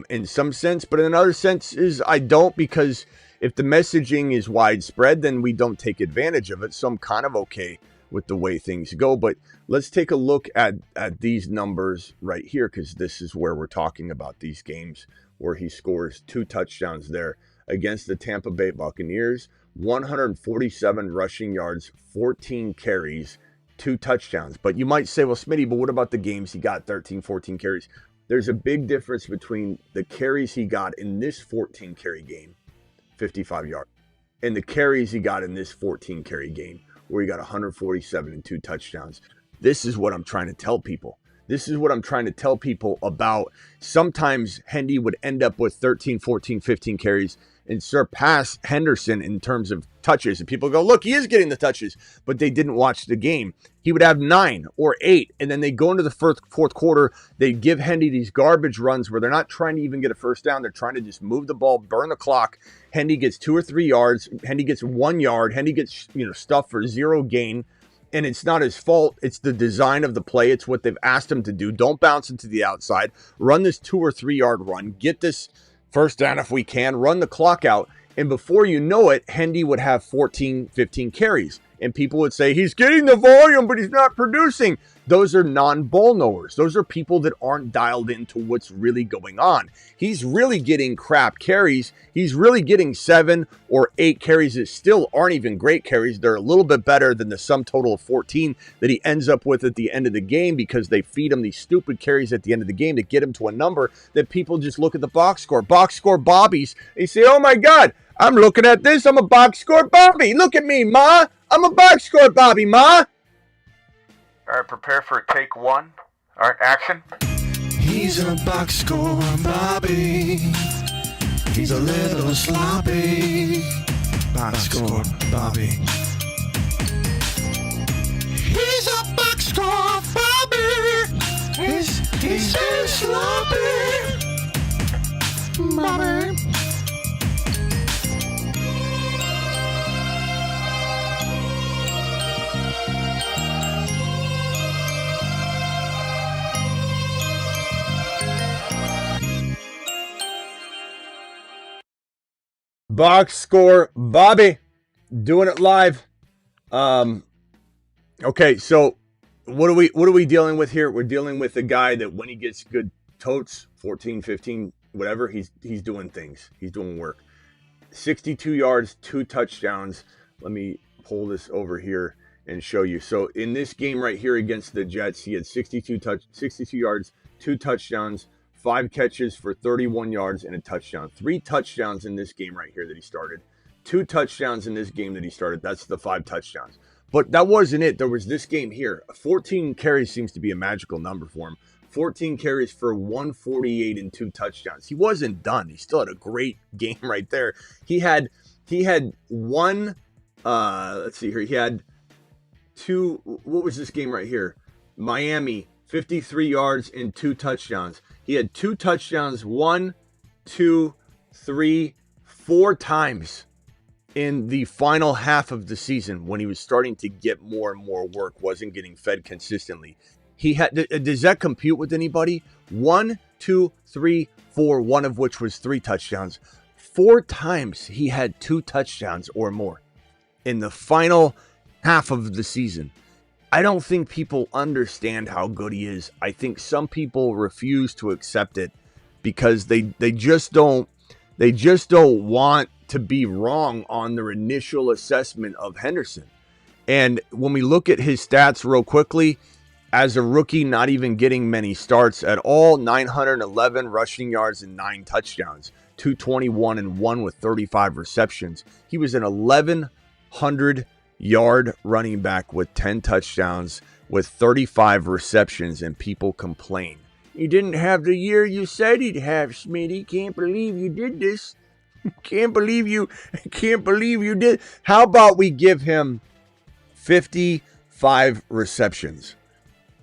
in some sense, but in another sense is I don't, because if the messaging is widespread, then we don't take advantage of it. So I'm kind of okay with the way things go. But let's take a look at these numbers right here, because this is where we're talking about these games where he scores 2 touchdowns there against the Tampa Bay Buccaneers. 147 rushing yards, 14 carries, 2 touchdowns. But you might say, well, Smitty, but what about the games he got 13, 14 carries? There's a big difference between the carries he got in this 14 carry game, 55 yards, and the carries he got in this 14 carry game where he got 147 and 2 touchdowns. This is what I'm trying to tell people. This is what I'm trying to tell people about. Sometimes Hendy would end up with 13, 14, 15 carries and surpass Henderson in terms of touches. And people go, look, he is getting the touches, but they didn't watch the game. He would have 9 or 8, and then they go into the fourth quarter. They give Hendy these garbage runs where they're not trying to even get a first down. They're trying to just move the ball, burn the clock. Hendy gets 2 or 3 yards. Hendy gets 1 yard. Hendy gets stuff for 0 gain. And it's not his fault. It's the design of the play. It's what they've asked him to do. Don't bounce into the outside. Run this 2 or 3 yard run. Get this first down if we can. Run the clock out. And before you know it, Hendy would have 14, 15 carries. And people would say, he's getting the volume, but he's not producing. Those are non-ball knowers. Those are people that aren't dialed into what's really going on. He's really getting crap carries. He's really getting 7 or 8 carries that still aren't even great carries. They're a little bit better than the sum total of 14 that he ends up with at the end of the game, because they feed him these stupid carries at the end of the game to get him to a number that people just look at the box score Bobbies. They say, oh my God, I'm looking at this. I'm a box score Bobby. Look at me, Ma. I'm a box score Bobby, Ma. All right, prepare for take 1. All right, action. He's a box score Bobby. He's a little sloppy. Box score Bobby. He's a box score Bobby. He's so sloppy. Bobby. Box score Bobby, doing it live. Okay, so what are we dealing with here? We're dealing with a guy that when he gets good totes, 14, 15, whatever, he's doing things. He's doing work. 62 yards, 2 touchdowns. Let me pull this over here and show you. So in this game right here against the Jets, he had 62 yards, 2 touchdowns, 5 catches for 31 yards and a touchdown. 3 touchdowns in this game right here that he started. 2 touchdowns in this game that he started. That's the 5 touchdowns. But that wasn't it. There was this game here. 14 carries seems to be a magical number for him. 14 carries for 148 and 2 touchdowns. He wasn't done. He still had a great game right there. He had one, let's see here. He had 2, what was this game right here? Miami, 53 yards and 2 touchdowns. He had 2 touchdowns, 1, 2, 3, 4 times in the final half of the season when he was starting to get more and more work, wasn't getting fed consistently. He had, does that compute with anybody? 1, 2, 3, 4, one of which was 3 touchdowns. 4 times he had 2 touchdowns or more in the final half of the season. I don't think people understand how good he is. I think some people refuse to accept it because they just don't want to be wrong on their initial assessment of Henderson. And when we look at his stats real quickly, as a rookie, not even getting many starts at all, 911 rushing yards and 9 touchdowns, 221 and 1 with 35 receptions. He was an 1,100 yard running back with 10 touchdowns with 35 receptions, and people complain. He didn't have the year you said he'd have, Smitty. Can't believe you did this. Can't believe you did. How about we give him 55 receptions?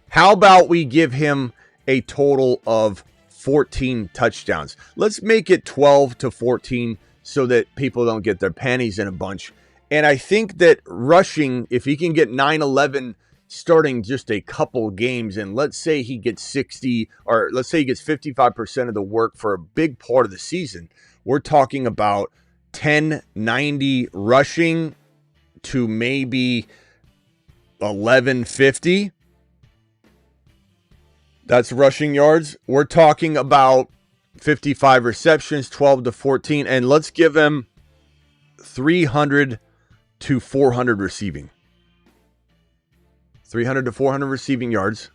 How about we give him a total of 14 touchdowns? Let's make it 12 to 14 so that people don't get their panties in a bunch. And I think that rushing, if he can get 9, 11, starting just a couple games, and let's say he gets 60, or let's say he gets 55% of the work for a big part of the season, we're talking about 1090 rushing to maybe 1150. That's rushing yards. We're talking about 55 receptions, 12 to 14, and let's give him 300 to 400 receiving. 300 to 400 receiving yards.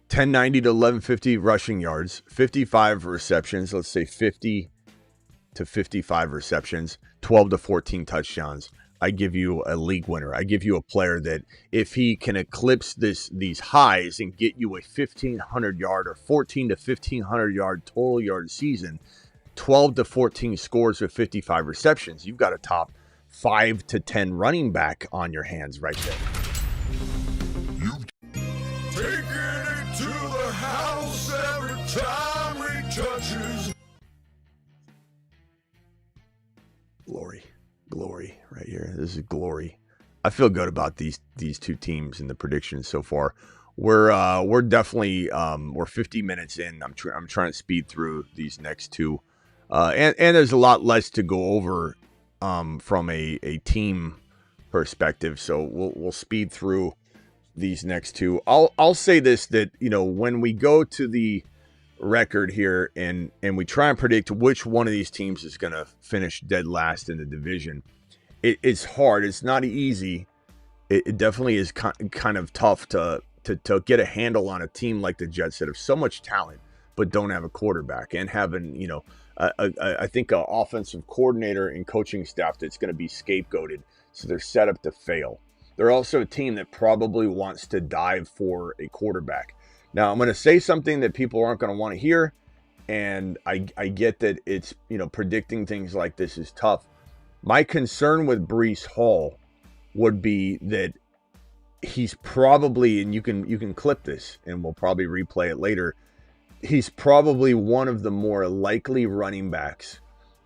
1090 to 1150 rushing yards. 55 receptions. Let's say 50 to 55 receptions. 12 to 14 touchdowns. I give you a league winner. I give you a player that if he can eclipse these highs and get you a 1,500 yard or 14 to 1,500 yard total yard season, 12 to 14 scores with 55 receptions, you've got a top 5 to 10 running back on your hands right there. Taking it to the house every time he touches. Glory right here. This is glory. I feel good about these two teams and the predictions so far. We're definitely we're 50 minutes in. I'm trying to speed through these next two, and there's a lot less to go over from a team perspective. So we'll speed through these next two. I'll say this, that when we go to the record here and we try and predict which one of these teams is going to finish dead last in the division, it's hard. It's not easy. It definitely is kind of tough to get a handle on a team like the Jets that have so much talent but don't have a quarterback, and having I think an offensive coordinator and coaching staff that's going to be scapegoated, so they're set up to fail. They're also a team that probably wants to dive for a quarterback. Now, I'm going to say something that people aren't going to want to hear, and I get that it's, predicting things like this is tough. My concern with Breece Hall would be that he's probably, and you can clip this, and we'll probably replay it later, he's probably one of the more likely running backs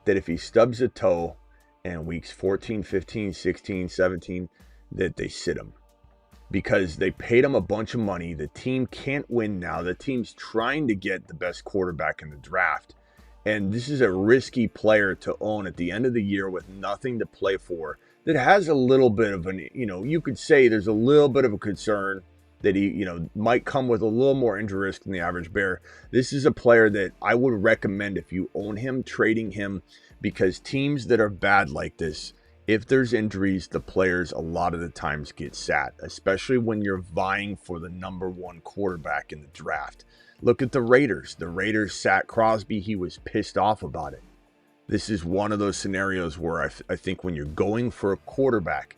that if he stubs a toe in weeks 14, 15, 16, 17, that they sit him. Because they paid him a bunch of money. The team can't win now. The team's trying to get the best quarterback in the draft. And this is a risky player to own at the end of the year with nothing to play for. That has a little bit of an, you could say there's a little bit of a concern that he, might come with a little more injury risk than the average bear. This is a player that I would recommend, if you own him, trading him, because teams that are bad like this, if there's injuries, the players a lot of the times get sat, especially when you're vying for the number one quarterback in the draft. Look at the Raiders. The Raiders sat Crosby. He was pissed off about it. This is one of those scenarios where I think when you're going for a quarterback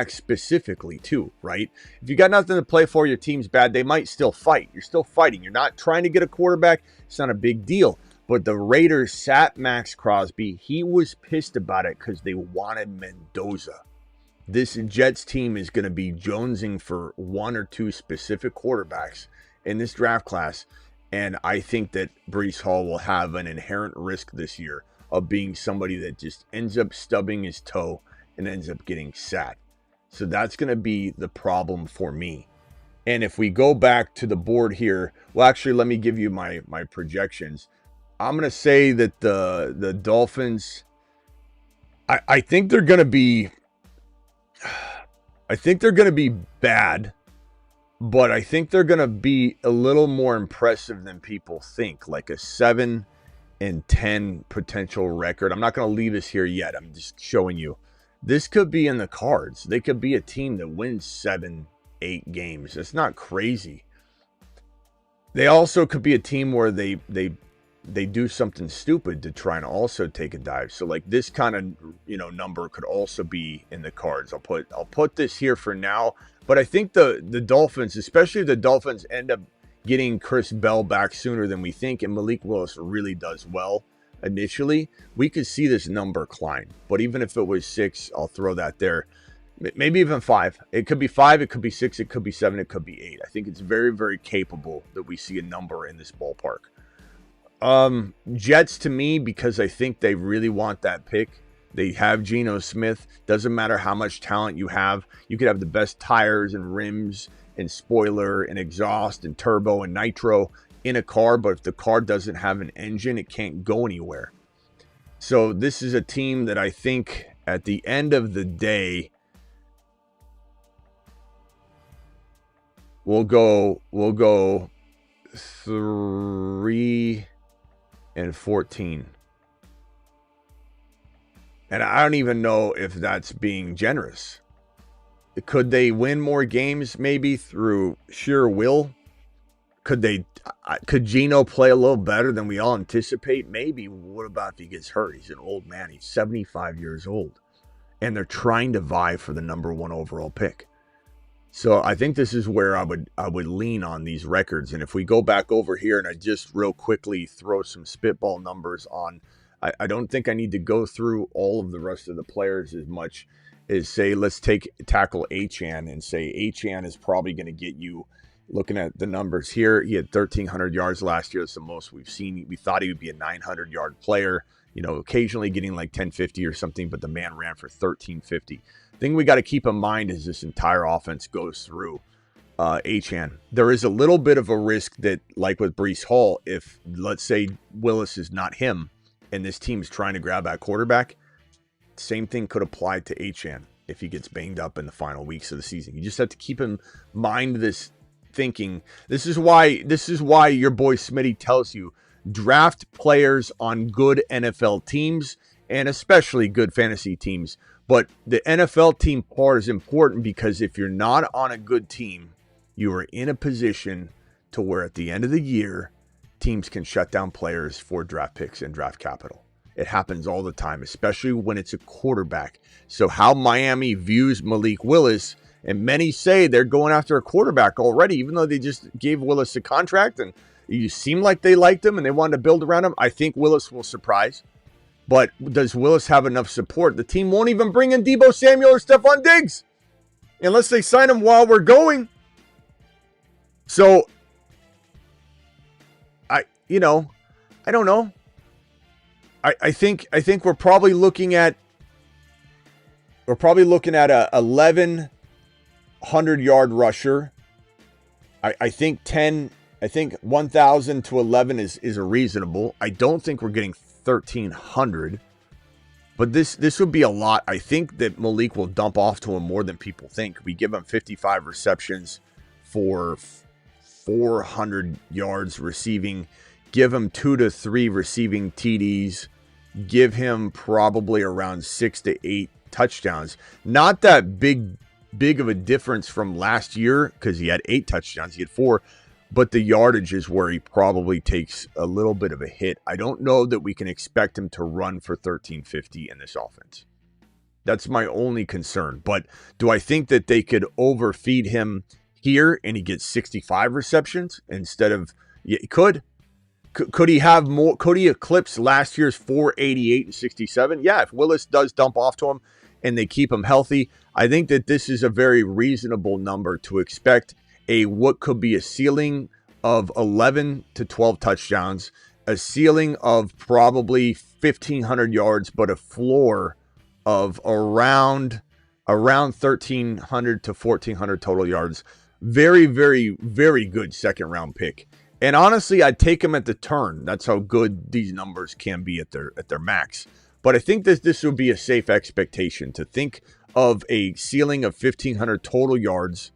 specifically too, right? If you got nothing to play for, your team's bad, they might still fight. You're still fighting. You're not trying to get a quarterback. It's not a big deal. But the Raiders sat Max Crosby. He was pissed about it because they wanted Mendoza. This Jets team is going to be jonesing for one or two specific quarterbacks in this draft class. And I think that Breece Hall will have an inherent risk this year of being somebody that just ends up stubbing his toe and ends up getting sat. So that's going to be the problem for me. And if we go back to the board here, well, actually, let me give you my projections. I'm going to say that the Dolphins, I think they're going to be, bad, but I think they're going to be a little more impressive than people think, like a 7-10 potential record. I'm not going to leave this here yet. I'm just showing you. This could be in the cards. They could be a team that wins 7-8 games. It's not crazy. They also could be a team where they do something stupid to try and also take a dive. So like this kind of number could also be in the cards. I'll put this here for now. But I think the Dolphins, especially the Dolphins, end up getting Chris Bell back sooner than we think, and Malik Willis really does well initially, we could see this number climb. But even if it was 6, I'll throw that there. Maybe even 5. It could be 5, it could be 6, it could be 7, it could be 8. I think it's very, very capable that we see a number in this ballpark. Jets, to me, because I think they really want that pick, They have Geno Smith. Doesn't matter how much talent you have. You could have the best tires and rims and spoiler and exhaust and turbo and nitro in a car, but if the car doesn't have an engine, it can't go anywhere. So this is a team that I think at the end of the day, we'll go 3-14. And I don't even know if that's being generous. Could they win more games maybe through sheer will? Could Geno play a little better than we all anticipate? Maybe. What about if he gets hurt? He's an old man. He's 75 years old. And they're trying to vie for the number 1 overall pick. So I think this is where I would lean on these records. And if we go back over here and I just real quickly throw some spitball numbers on, I don't think I need to go through all of the rest of the players as much as say, let's tackle Achane and say Achane is probably going to get you, looking at the numbers here, he had 1,300 yards last year. That's the most we've seen. We thought he would be a 900-yard player, occasionally getting like 1,050 or something, but the man ran for 1,350. The thing we got to keep in mind is this entire offense goes through Achane. There is a little bit of a risk that, like with Breece Hall, if, let's say, Willis is not him and this team's trying to grab that quarterback, same thing could apply to Achane if he gets banged up in the final weeks of the season. You just have to keep in mind this thinking. This is why your boy Smitty tells you, draft players on good NFL teams and especially good fantasy teams. But the NFL team part is important because if you're not on a good team, you are in a position to where at the end of the year, teams can shut down players for draft picks and draft capital. It happens all the time, especially when it's a quarterback. So how Miami views Malik Willis, and many say they're going after a quarterback already, even though they just gave Willis a contract and you seem like they liked him and they wanted to build around him. I think Willis will surprise. But does Willis have enough support? The team won't even bring in Deebo Samuel or Stephon Diggs unless they sign him while we're going. So, I don't know. I think we're probably looking at a 1,100-yard rusher. I think 1,000 to 11 is a reasonable. I don't think we're getting 1,300, but this would be a lot. I think that Malik will dump off to him more than people think. We give him 55 receptions for 400 yards receiving. Give him 2 to 3 receiving TDs. Give him probably around 6 to 8 touchdowns. Not that big of a difference from last year because he had 8 touchdowns. He had 4. But the yardage is where he probably takes a little bit of a hit. I don't know that we can expect him to run for 1,350 in this offense. That's my only concern. But do I think that they could overfeed him here and he gets 65 receptions instead of... Yeah, he could. Could he have more? Could he eclipse last year's 488 and 67? Yeah, if Willis does dump off to him and they keep him healthy, I think that this is a very reasonable number to expect what could be a ceiling of 11 to 12 touchdowns, a ceiling of probably 1,500 yards, but a floor of around 1,300 to 1,400 total yards. Very, very, very good second round pick. And honestly, I'd take him at the turn. That's how good these numbers can be at their max. But I think that this would be a safe expectation to think of a ceiling of 1,500 total yards,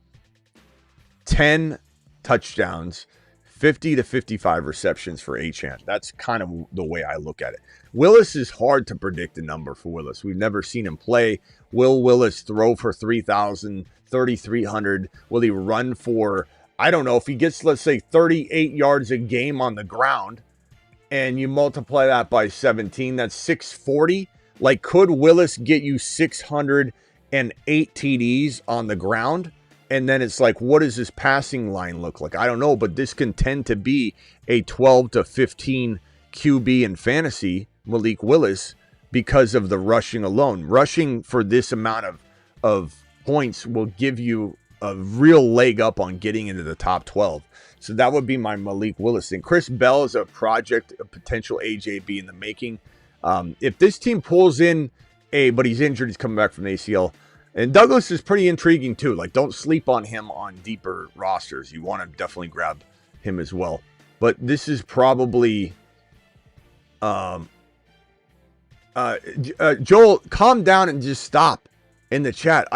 10 touchdowns, 50 to 55 receptions for Achane. That's kind of the way I look at it. Willis is hard to predict a number for Willis. We've never seen him play. Will Willis throw for 3,000, 3,300? Will he run for, I don't know, if he gets, let's say, 38 yards a game on the ground and you multiply that by 17, that's 640. Like, could Willis get you 608 TDs on the ground? And then it's like, what does this passing line look like? I don't know, but this can tend to be a 12 to 15 QB in fantasy, Malik Willis, because of the rushing alone. Rushing for this amount of points will give you a real leg up on getting into the top 12. So that would be my Malik Willis thing. Chris Bell is a project, a potential AJB in the making. If this team pulls in but he's injured. He's coming back from the ACL. And Douglas is pretty intriguing too. Like, don't sleep on him on deeper rosters. You want to definitely grab him as well. But this is probably, Joel, calm down and just stop in the chat.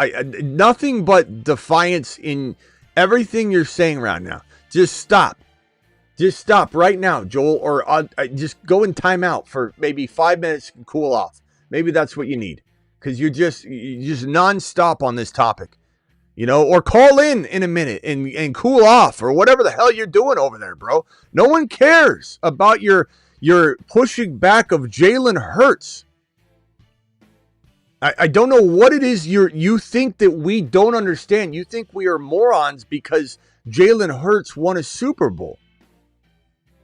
Nothing but defiance in everything you're saying right now. Just stop. Just stop right now, Joel, or just go in timeout for maybe 5 minutes and cool off. Maybe that's what you need. Because you're just nonstop on this topic, or call in a minute and cool off or whatever the hell you're doing over there, bro. No one cares about your pushing back of Jalen Hurts. I don't know what it is you think that we don't understand. You think we are morons because Jalen Hurts won a Super Bowl.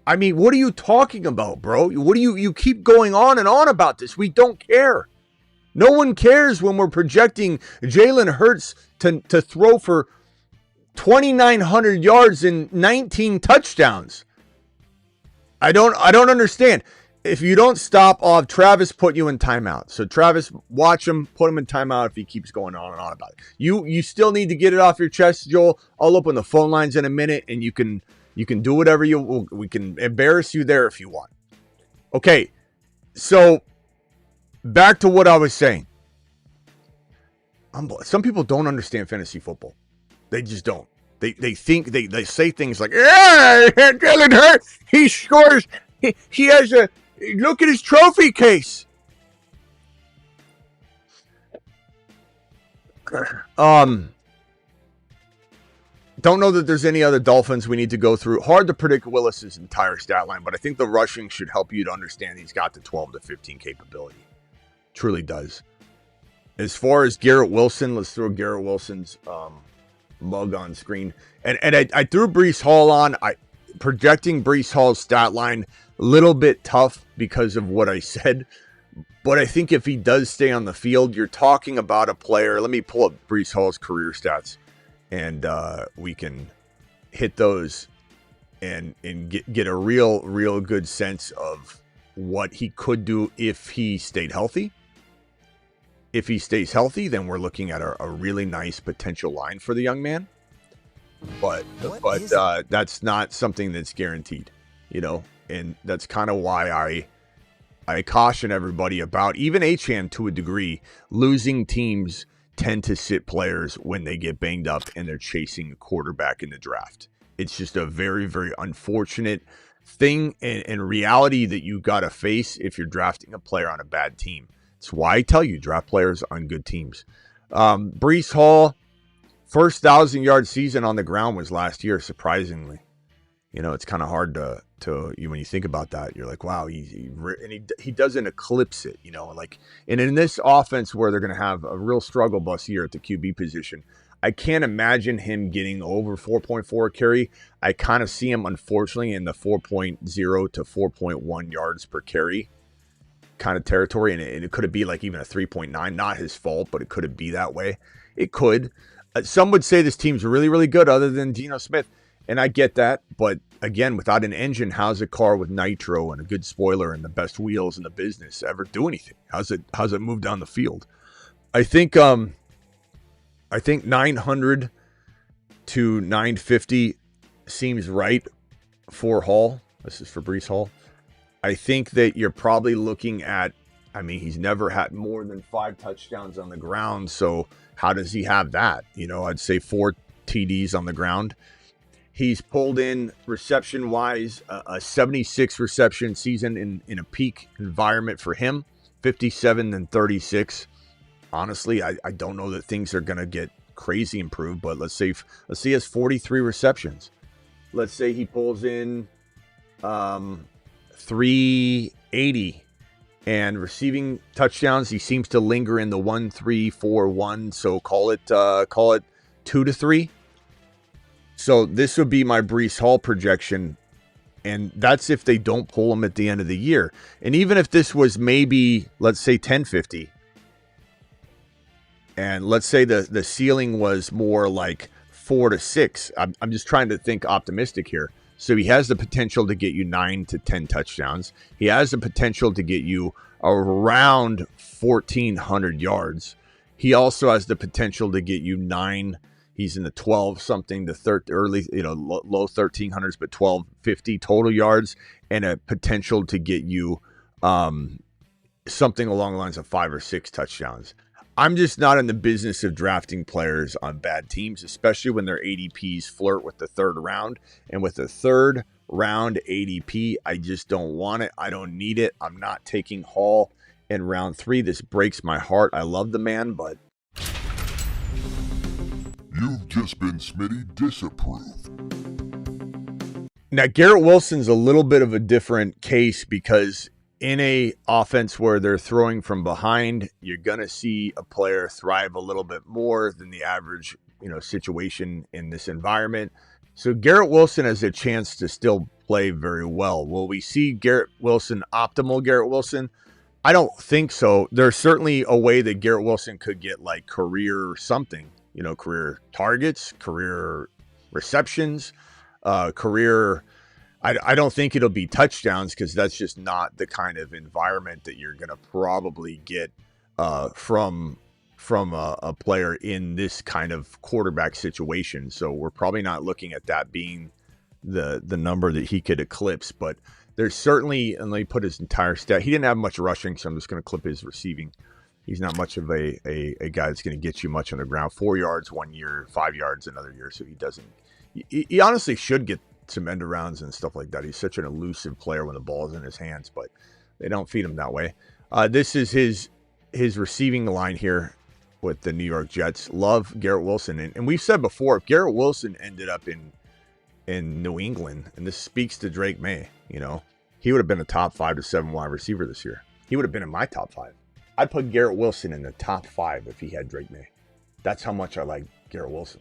I mean, what are you talking about, bro? What do you keep going on and on about this? We don't care. No one cares when we're projecting Jalen Hurts to throw for 2,900 yards and 19 touchdowns. I don't understand. If you don't stop, I'll have Travis put you in timeout. So Travis, watch him, put him in timeout if he keeps going on and on about it. You still need to get it off your chest, Joel. I'll open the phone lines in a minute, and you can do whatever we can embarrass you there if you want. Okay, so back to what I was saying. Some people don't understand fantasy football. They just don't. They think they say things like, "Yeah, Jalen Hurts, he scores. He has a look at his trophy case." Don't know that there's any other Dolphins we need to go through. Hard to predict Willis's entire stat line, but I think the rushing should help you to understand he's got the 12 to 15 capability. Truly does. As far as Garrett Wilson, let's throw Garrett Wilson's mug on screen. And I threw Breece Hall on. Projecting Breece Hall's stat line, a little bit tough because of what I said. But I think if he does stay on the field, you're talking about a player. Let me pull up Breece Hall's career stats, and we can hit those and get a real good sense of what he could do if he stayed healthy. If he stays healthy, then we're looking at a really nice potential line for the young man. But that's not something that's guaranteed, and that's kind of why I caution everybody about, even Achane to a degree, losing teams tend to sit players when they get banged up and they're chasing a quarterback in the draft. It's just a very, very unfortunate thing and reality that you got to face if you're drafting a player on a bad team. That's why I tell you, draft players on good teams. Breece Hall, first 1,000-yard season on the ground was last year, surprisingly. It's kind of hard to when you think about that. You're like, wow, he doesn't eclipse it, and in this offense where they're going to have a real struggle bus here at the QB position, I can't imagine him getting over 4.4 carry. I kind of see him, unfortunately, in the 4.0 to 4.1 yards per carry kind of territory, and it could be like even a 3.9. Not his fault, but it could be that way. It could. Some would say this team's really, really good other than Geno Smith, and I get that. But again, without an engine, how's a car with nitro and a good spoiler and the best wheels in the business ever do anything? How's it move down the field? I think 900 to 950 seems right for Hall. This is for Breece Hall. I think that you're probably looking at, he's never had more than 5 touchdowns on the ground. So how does he have that? I'd say 4 TDs on the ground. He's pulled in reception-wise a 76 reception season in a peak environment for him, 57 and 36. Honestly, I don't know that things are going to get crazy improved, but let's say he has 43 receptions. Let's say he pulls in 380 and receiving touchdowns. He seems to linger in the 1-3-4-1, so call it 2 to 3. So this would be my Breece Hall projection, and that's if they don't pull him at the end of the year. And even if this was maybe, let's say 1050, and let's say the ceiling was more like 4 to 6. I'm just trying to think optimistic here. So he has the potential to get you 9 to 10 touchdowns. He has the potential to get you around 1,400 yards. He also has the potential to get you 9. He's in the 12 something to early, low 1,300s, but 1,250 total yards, and a potential to get you something along the lines of 5 or 6 touchdowns. I'm just not in the business of drafting players on bad teams, especially when their ADPs flirt with the 3rd round. And with the 3rd round ADP, I just don't want it. I don't need it. I'm not taking Hall in round 3. This breaks my heart. I love the man, but You've just been Smitty disapproved. now Garrett Wilson's a little bit of a different case because in a offense where they're throwing from behind, you're going to see a player thrive a little bit more than the average, situation in this environment. So Garrett Wilson has a chance to still play very well. Will we see Garrett Wilson, optimal Garrett Wilson? I don't think so. There's certainly a way that Garrett Wilson could get like career something, career targets, career receptions, career. I don't think it'll be touchdowns because that's just not the kind of environment that you're going to probably get from a player in this kind of quarterback situation. So we're probably not looking at that being the number that he could eclipse. But there's certainly, and let me put his entire stat. He didn't have much rushing, so I'm just going to clip his receiving. He's not much of a guy that's going to get you much on the ground. 4 yards 1 year, 5 yards another year. So he doesn't. He honestly should get some end arounds and stuff like that. He's such an elusive player when the ball is in his hands, but they don't feed him that way. This is his receiving line here with the New York Jets. Love Garrett Wilson. And we've said before, if Garrett Wilson ended up in New England, and this speaks to Drake May, he would have been a top 5 to 7 wide receiver this year. He would have been in my top 5. I'd put Garrett Wilson in the top 5 if he had Drake May. That's how much I like Garrett Wilson.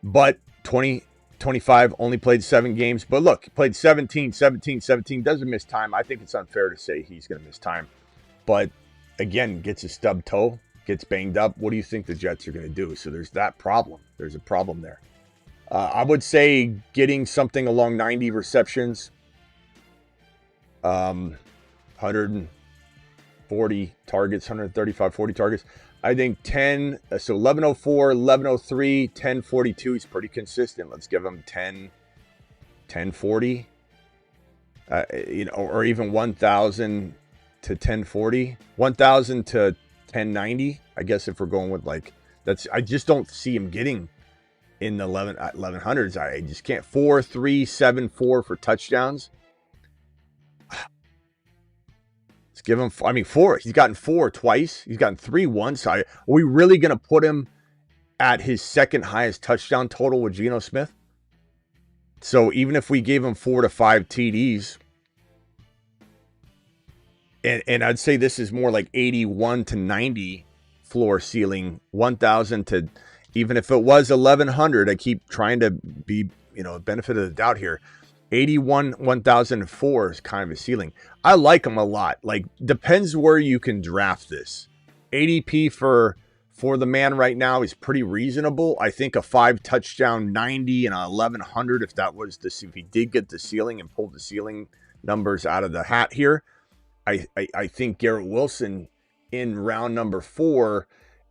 But 2025 only played 7 games. But look, he played 17, doesn't miss time. I think it's unfair to say he's going to miss time. But again, gets his stub toe, gets banged up. What do you think the Jets are going to do? So there's that problem. There's a problem there. I would say getting something along 90 receptions, 140 targets, 135, 40 targets. I think 10, so 1104, 1103, 1042. He's pretty consistent. Let's give him 1040, or even 1,000 to 1040, 1,000 to 1090. I guess if we're going with I just don't see him getting in the 1100s. I just can't. 4, 3, 7, 4 for touchdowns. Let's give him, 4. He's gotten 4 twice. He's gotten 3 once. Are we really going to put him at his second highest touchdown total with Geno Smith? So even if we gave him 4 to 5 TDs, and I'd say this is more like 81 to 90 floor ceiling, 1,000 to, even if it was 1,100, I keep trying to be, benefit of the doubt here. 81, 1,004 is kind of a ceiling. I like him a lot. Depends where you can draft this. ADP for the man right now is pretty reasonable. I think a 5 touchdown 90 and a 1,100, if he did get the ceiling and pulled the ceiling numbers out of the hat here, I think Garrett Wilson in round number 4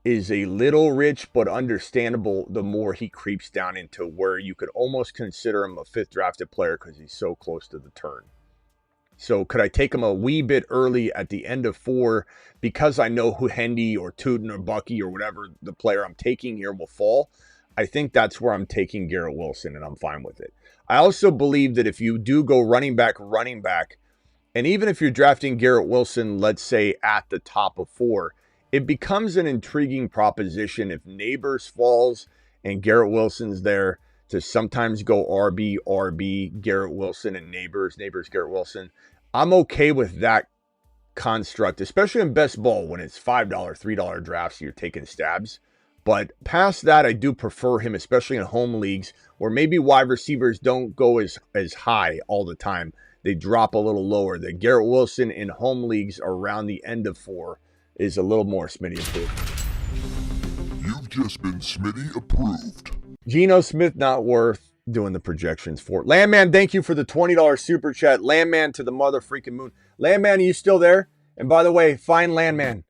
is a little rich, but understandable the more he creeps down into where you could almost consider him a 5th drafted player because he's so close to the turn. So could I take him a wee bit early at the end of 4 because I know who Hendy or Tootin or Bucky or whatever the player I'm taking here will fall? I think that's where I'm taking Garrett Wilson, and I'm fine with it. I also believe that if you do go running back, and even if you're drafting Garrett Wilson, let's say at the top of 4, it becomes an intriguing proposition if Neighbors falls and Garrett Wilson's there to sometimes go RB, Garrett Wilson and Neighbors, Garrett Wilson. I'm okay with that construct, especially in best ball when it's $5, $3 drafts, you're taking stabs. But past that, I do prefer him, especially in home leagues where maybe wide receivers don't go as high all the time. They drop a little lower. The Garrett Wilson in home leagues around the end of 4 is a little more Smitty approved. You've just been Smitty approved. Geno Smith not worth doing the projections for. Landman, thank you for the $20 super chat. Landman to the mother freaking moon. Landman, are you still there? And by the way, find Landman.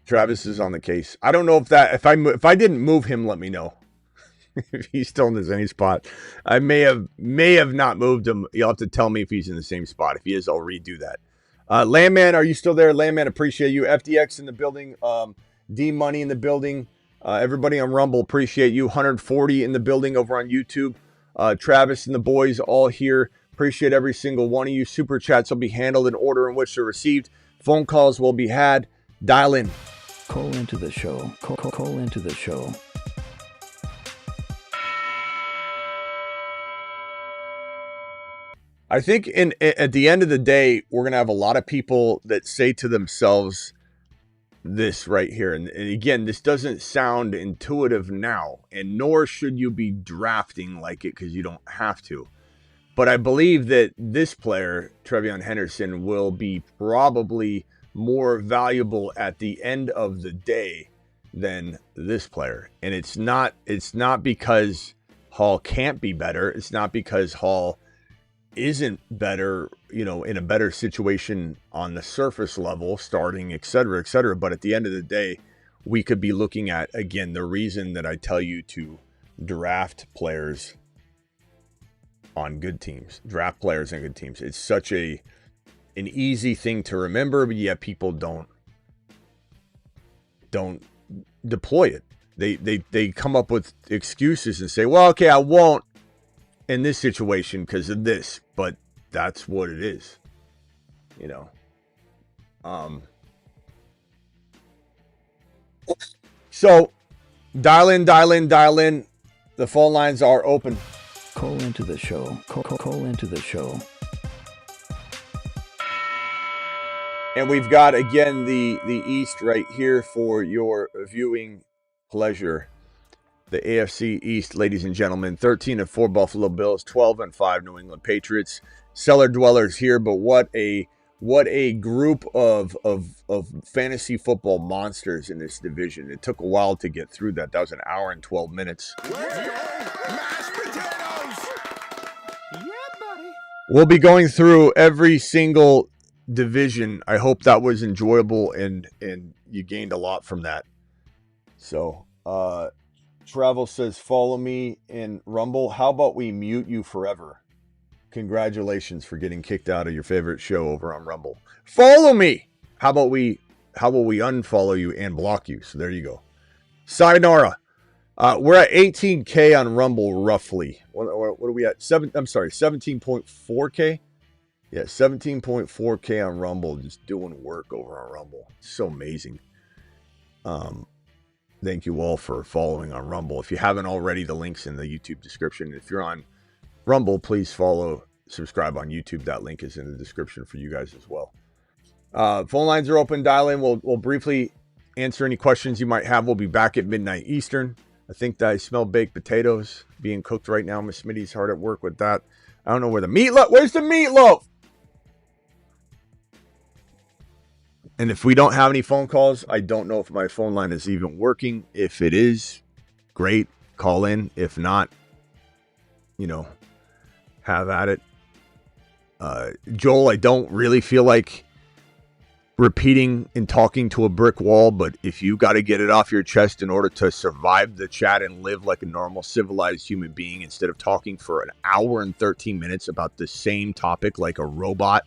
Travis is on the case. I don't know if I didn't move him, let me know. If he's still in the same spot. I may have not moved him. You'll have to tell me if he's in the same spot. If he is, I'll redo that. Landman, are you still there? Landman, appreciate you. FDX in the building. D Money in the building. Everybody on Rumble, appreciate you. 140 in the building over on YouTube. Travis and the boys all here. Appreciate every single one of you. Super chats will be handled in order in which they're received. Phone calls will be had. Dial in. Call into the show. Call into the show. I think at the end of the day, we're going to have a lot of people that say to themselves this right here. And again, this doesn't sound intuitive now, and nor should you be drafting like it because you don't have to. But I believe that this player, Trevion Henderson, will be probably more valuable at the end of the day than this player. And it's not because Hall can't be better. It's not because Hall isn't better, in a better situation on the surface level, starting, et cetera, et cetera. But at the end of the day, we could be looking at, again, the reason that I tell you to draft players on good teams, draft players on good teams. It's such an easy thing to remember, but yet people don't deploy it. They come up with excuses and say, well, okay, I won't in this situation because of this, but that's what it is, So dial in. The phone lines are open. Call into the show. Call into the show. And we've got, again, the East right here for your viewing pleasure. The AFC East, ladies and gentlemen. 13-4 Buffalo Bills, 12-5 New England Patriots. Cellar dwellers here, but what a group of fantasy football monsters in this division. It took a while to get through that. That was an hour and 12 minutes. Mashed potatoes! Yeah, buddy. We'll be going through every single division. I hope that was enjoyable and you gained a lot from that. So, Travel says, follow me in Rumble. How about we mute you forever? Congratulations for getting kicked out of your favorite show over on Rumble. Follow me. How about we unfollow you and block you? So there you go. Sayonara. We're at 18K on Rumble roughly. What are we at? 17.4K. Yeah, 17.4K on Rumble. Just doing work over on Rumble. It's so amazing. Thank you all for following on Rumble. If you haven't already, the link's in the YouTube description. If you're on Rumble, please subscribe on YouTube. That link is in the description for you guys as well. Phone lines are open. Dial in. We'll briefly answer any questions you might have. We'll be back at midnight Eastern. I think that I smell baked potatoes being cooked right now. Miss Smitty's hard at work with that. I don't know where the meatloaf. Where's the meatloaf? And if we don't have any phone calls, I don't know if my phone line is even working. If it is, great. Call in. If not, have at it. Joel, I don't really feel like repeating and talking to a brick wall, but if you got to get it off your chest in order to survive the chat and live like a normal civilized human being instead of talking for an hour and 13 minutes about the same topic like a robot,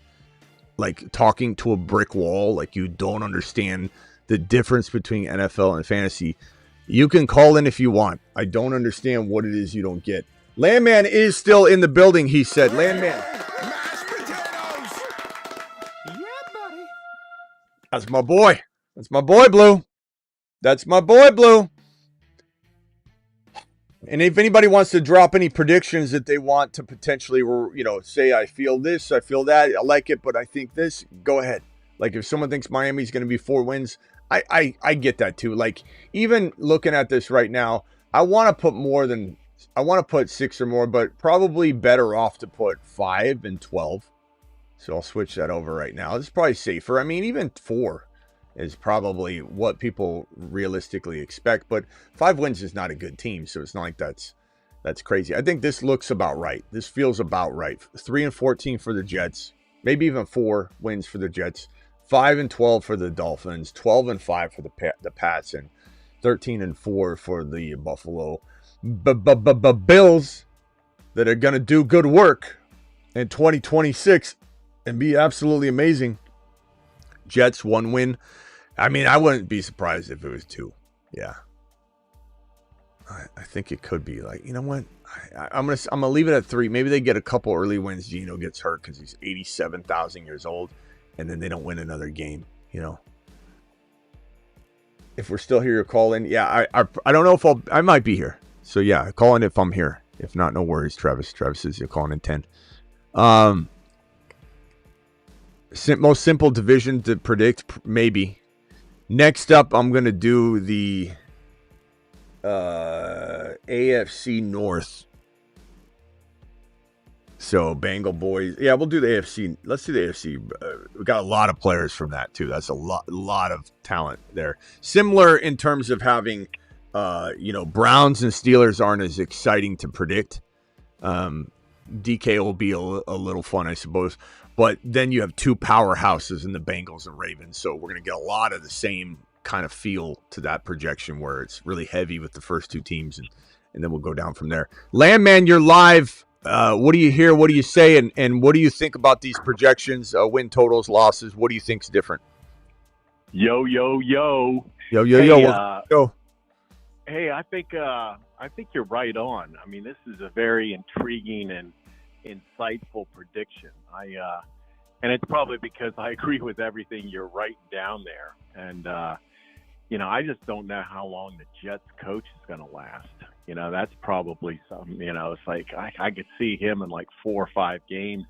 like talking to a brick wall, like you don't understand the difference between NFL and fantasy, you can call in if you want. I don't understand what it is you don't get. Landman is still in the building, he said. Landman. Mashed potatoes! Yeah, buddy. That's my boy. That's my boy, Blue. That's my boy, Blue. And if anybody wants to drop any predictions that they want to potentially, say, I feel this, I feel that, I like it, but I think this, go ahead. Like if someone thinks Miami's going to be 4 wins, I get that too. Like even looking at this right now, I want to put more than I want to put 6 or more, but probably better off to put 5 and 12. So I'll switch that over right now. This is probably safer. I mean, even 4 is probably what people realistically expect, but 5 wins is not a good team, so it's not like that's crazy. I think this looks about right. This feels about right. 3 and 14 for the Jets, maybe even 4 wins for the Jets, 5 and 12 for the Dolphins, 12 and 5 for the Pats, and 13 and 4 for the Buffalo Bills that are going to do good work in 2026 and be absolutely amazing. Jets 1 win. I mean, I wouldn't be surprised if it was 2. Yeah. I think it could be like, you know what? I'm gonna leave it at 3. Maybe they get a couple early wins. Gino gets hurt because he's 87,000 years old, and then they don't win another game. You know. If we're still here, you're calling. Yeah, I don't know if I might be here. So yeah, call in if I'm here. If not, no worries. Travis says you're calling in 10. Most simple division to predict, maybe. Next up, I'm gonna do the AFC North. So Bengal boys, yeah, we'll do the AFC. Let's do the AFC. We got a lot of players from that too. That's a lot of talent there. Similar in terms of having, Browns and Steelers aren't as exciting to predict. DK will be a little fun, I suppose. But then you have 2 powerhouses in the Bengals and Ravens. So we're going to get a lot of the same kind of feel to that projection where it's really heavy with the first 2 teams. And then we'll go down from there. Landman, you're live. What do you hear? What do you say? And what do you think about these projections? Win totals, losses. What do you think's different? Yo. Yo. Hey, I think you're right on. I mean, this is a very intriguing and insightful prediction. And it's probably because I agree with everything you're writing down there. And I just don't know how long the Jets coach is going to last. That's probably something. It's like I could see him in like 4 or 5 games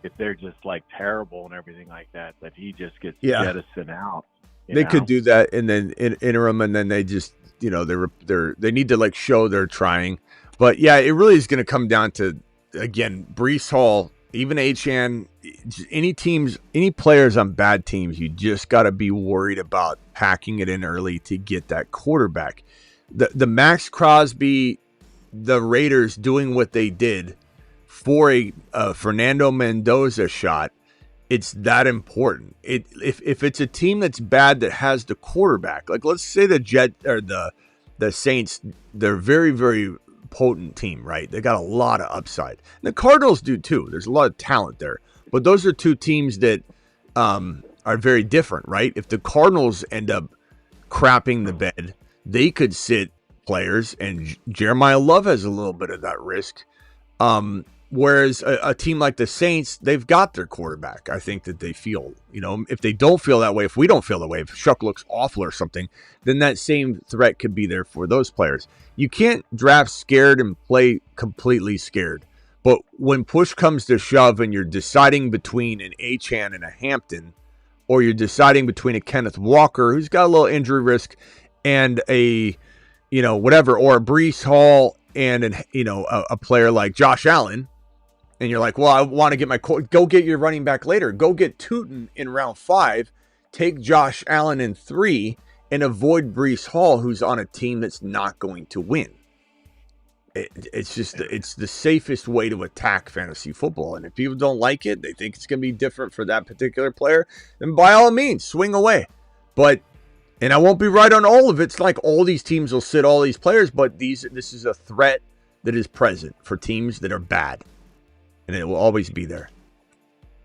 if they're just like terrible and everything like that he just gets jettisoned out. They could do that and then interim, and then they just they need to like show they're trying. But yeah, it really is going to come down to, again, Breece Hall, even Achane, any players on bad teams. You just got to be worried about packing it in early to get that quarterback. The Max Crosby, the Raiders doing what they did for a Fernando Mendoza shot. It's that important. If it's a team that's bad that has the quarterback, like let's say the the Saints, they're very, very potent team, right? They got a lot of upside. And the Cardinals do too. There's a lot of talent there. But those are 2 teams that are very different, right? If the Cardinals end up crapping the bed, they could sit players, and Jeremiah Love has a little bit of that risk. Whereas a team like the Saints, they've got their quarterback. I think that they feel, if they don't feel that way, if we don't feel that way, if Shuck looks awful or something, then that same threat could be there for those players. You can't draft scared and play completely scared. But when push comes to shove and you're deciding between an Achane and a Hampton, or you're deciding between a Kenneth Walker, who's got a little injury risk, and a, or a Breece Hall and a player like Josh Allen, and you're like, well, I want to get go get your running back later. Go get Tootin in round 5, take Josh Allen in 3, and avoid Breece Hall, who's on a team that's not going to win. It's the safest way to attack fantasy football. And if people don't like it, they think it's going to be different for that particular player, then by all means, swing away. And I won't be right on all of it. It's like all these teams will sit all these players, but this is a threat that is present for teams that are bad. And it will always be there.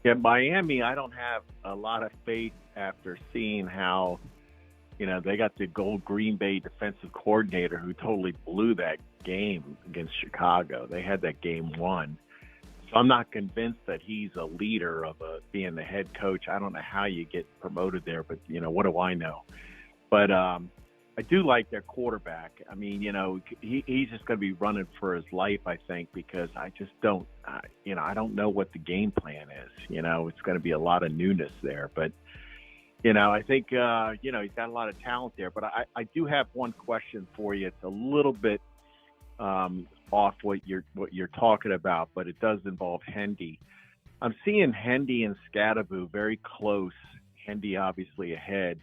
Yeah, Miami, I don't have a lot of faith after seeing how, they got the gold Green Bay defensive coordinator who totally blew that game against Chicago. They had that game won. So I'm not convinced that he's a leader of being the head coach. I don't know how you get promoted there, but, what do I know? But I do like their quarterback. I mean, he's just going to be running for his life, I think, because I just don't, I don't know what the game plan is. It's going to be a lot of newness there. But, I think, he's got a lot of talent there. But I do have one question for you. It's a little bit off what you're talking about, but it does involve Hendy. I'm seeing Hendy and Scattaboo very close. Hendy obviously ahead,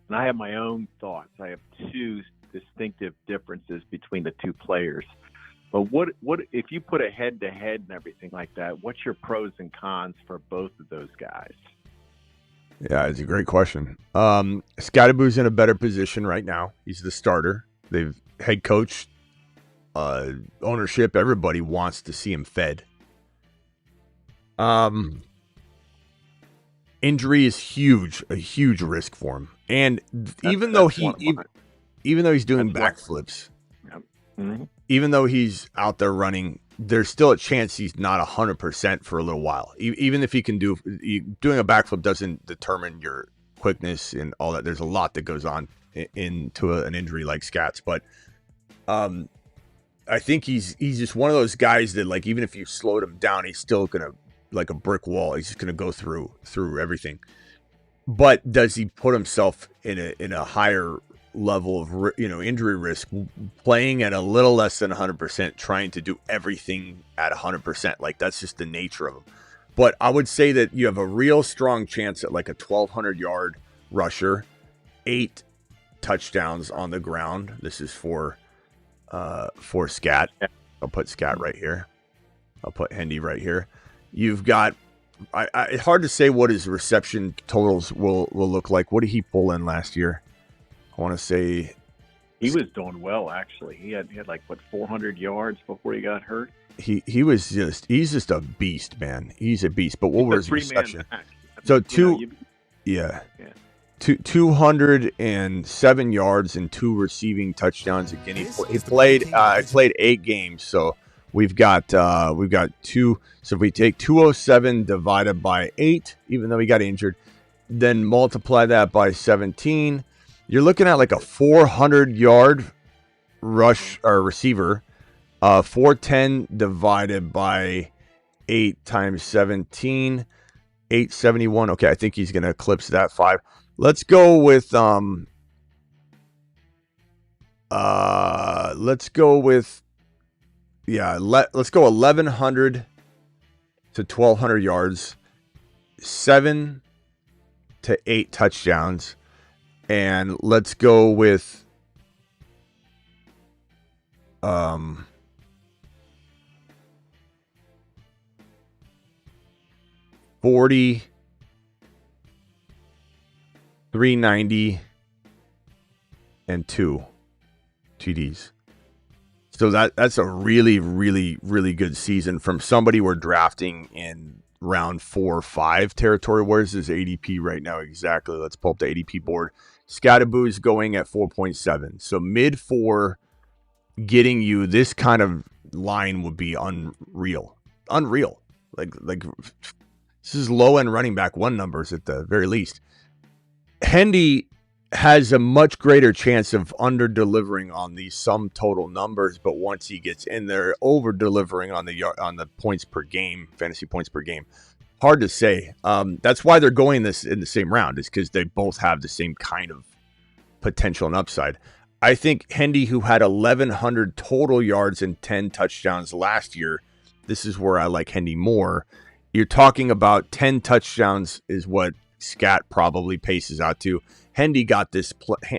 and I have my own thoughts. I have two distinctive differences between the two players. But what if you put a head-to-head and everything like that? What's your pros and cons for both of those guys? Yeah, it's a great question. Scattaboo's in a better position right now. He's the starter. They've head coach, ownership, everybody wants to see him fed. Injury is a huge risk for him. And even though he's doing backflips, even though he's out there running, there's still a chance he's not 100% for a little while. Even if he can doing a backflip doesn't determine your quickness and all that. There's a lot that goes on into an injury like Scats, but I think he's just one of those guys that, like, even if you slowed him down, he's still gonna, like a brick wall. He's just gonna go through everything. But does he put himself in a higher level of injury risk, playing at a little less than 100%, trying to do everything at 100%? Like, that's just the nature of him. But I would say that you have a real strong chance at like a 1,200-yard rusher, 8 touchdowns on the ground. This is for Scat. I'll put Scat right here. I'll put Hendy right here. You've got, it's hard to say what his reception totals will look like. What did he pull in last year? I want to say he was doing well, actually. He had like 400 yards before he got hurt. He's just a beast, man. He's a beast. But what was his reception? So 207 yards and 2 receiving touchdowns. Again, he played 8 games. So we've got 2. So if we take 207 divided by 8, even though he got injured, then multiply that by 17. You're looking at like a 400-yard rush or receiver. 410 divided by 8 times 17, 871. Okay, I think he's going to eclipse that 5. Let's go with let's go 1,100 to 1,200 yards, 7 to 8 touchdowns. And let's go with 40, 390, and 2 TDs. So that's a really, really, really good season from somebody we're drafting in round 4 or 5 territory. Where's his ADP right now exactly? Let's pull up the ADP board. Scattaboo's going at 4.7. So mid 4, getting you this kind of line would be unreal. Like this is low end running back 1 numbers at the very least. Hendy has a much greater chance of under delivering on the sum total numbers, but once he gets in there, over delivering on the points per game, fantasy points per game. Hard to say. That's why they're going this in the same round, is because they both have the same kind of potential and upside. I think Hendy, who had 1,100 total yards and 10 touchdowns last year, this is where I like Hendy more. You're talking about 10 touchdowns is what Scat probably paces out to. Hendy got this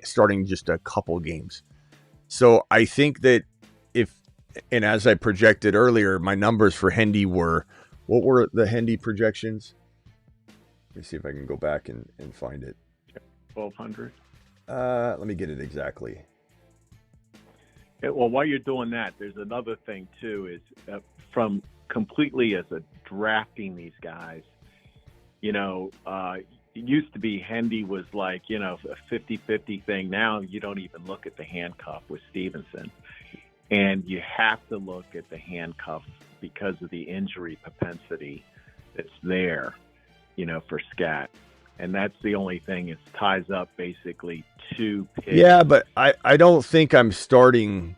starting just a couple games. So I think that and as I projected earlier, my numbers for Hendy were, what were the Hendy projections? Let me see if I can go back and find it. 1,200. Let me get it exactly. Yeah, well, while you're doing that, there's another thing too, is from completely as a drafting these guys, it used to be Hendy was like, a 50-50 thing. Now you don't even look at the handcuff with Stevenson. And you have to look at the handcuff because of the injury propensity that's there, for Scat. And that's the only thing. It ties up basically 2 picks. Yeah, but I don't think I'm starting.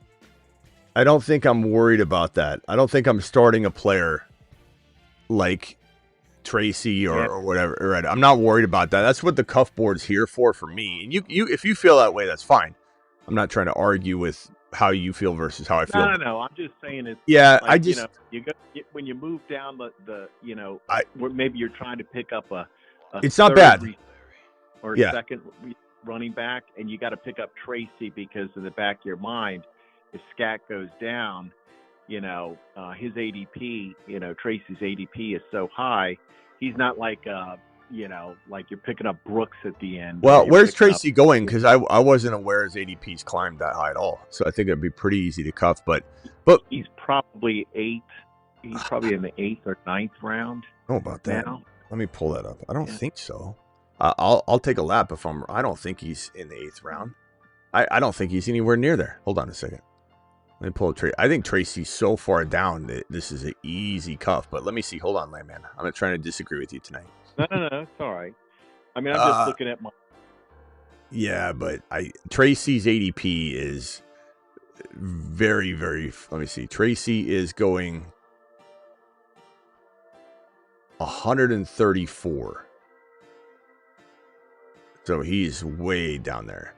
I don't think I'm worried about that. I don't think I'm starting a player like Tracy or whatever. Right? I'm not worried about that. That's what the cuff board's here for me. And you if you feel that way, that's fine. I'm not trying to argue with how you feel versus how I feel. No. I'm just saying it's Yeah, like, I just you go when you move down the I- where maybe you're trying to pick up a it's not third bad. or Yeah. second running back, and you got to pick up Tracy because in the back of your mind, if Scat goes down, his ADP, Tracy's ADP is so high, he's not like like you're picking up Brooks at the end. Well, or you're where's picking Tracy going? Because I wasn't aware his ADP's climbed that high at all. So I think it'd be pretty easy to cuff. But he's probably eighth. He's probably in the 8th or 9th round. I don't know about that. Now. Let me pull that up. I don't think so. I'll take a lap if I don't think he's in the 8th round. I don't think he's anywhere near there. Hold on a second. Let me pull up Tracy. I think Tracy's so far down that this is an easy cuff. But let me see. Hold on, Landman. I'm not trying to disagree with you tonight. No, it's all right. I mean, I'm just looking at my. Yeah, but Tracy's ADP is very, very. Let me see. Tracy is going 134. So he's way down there.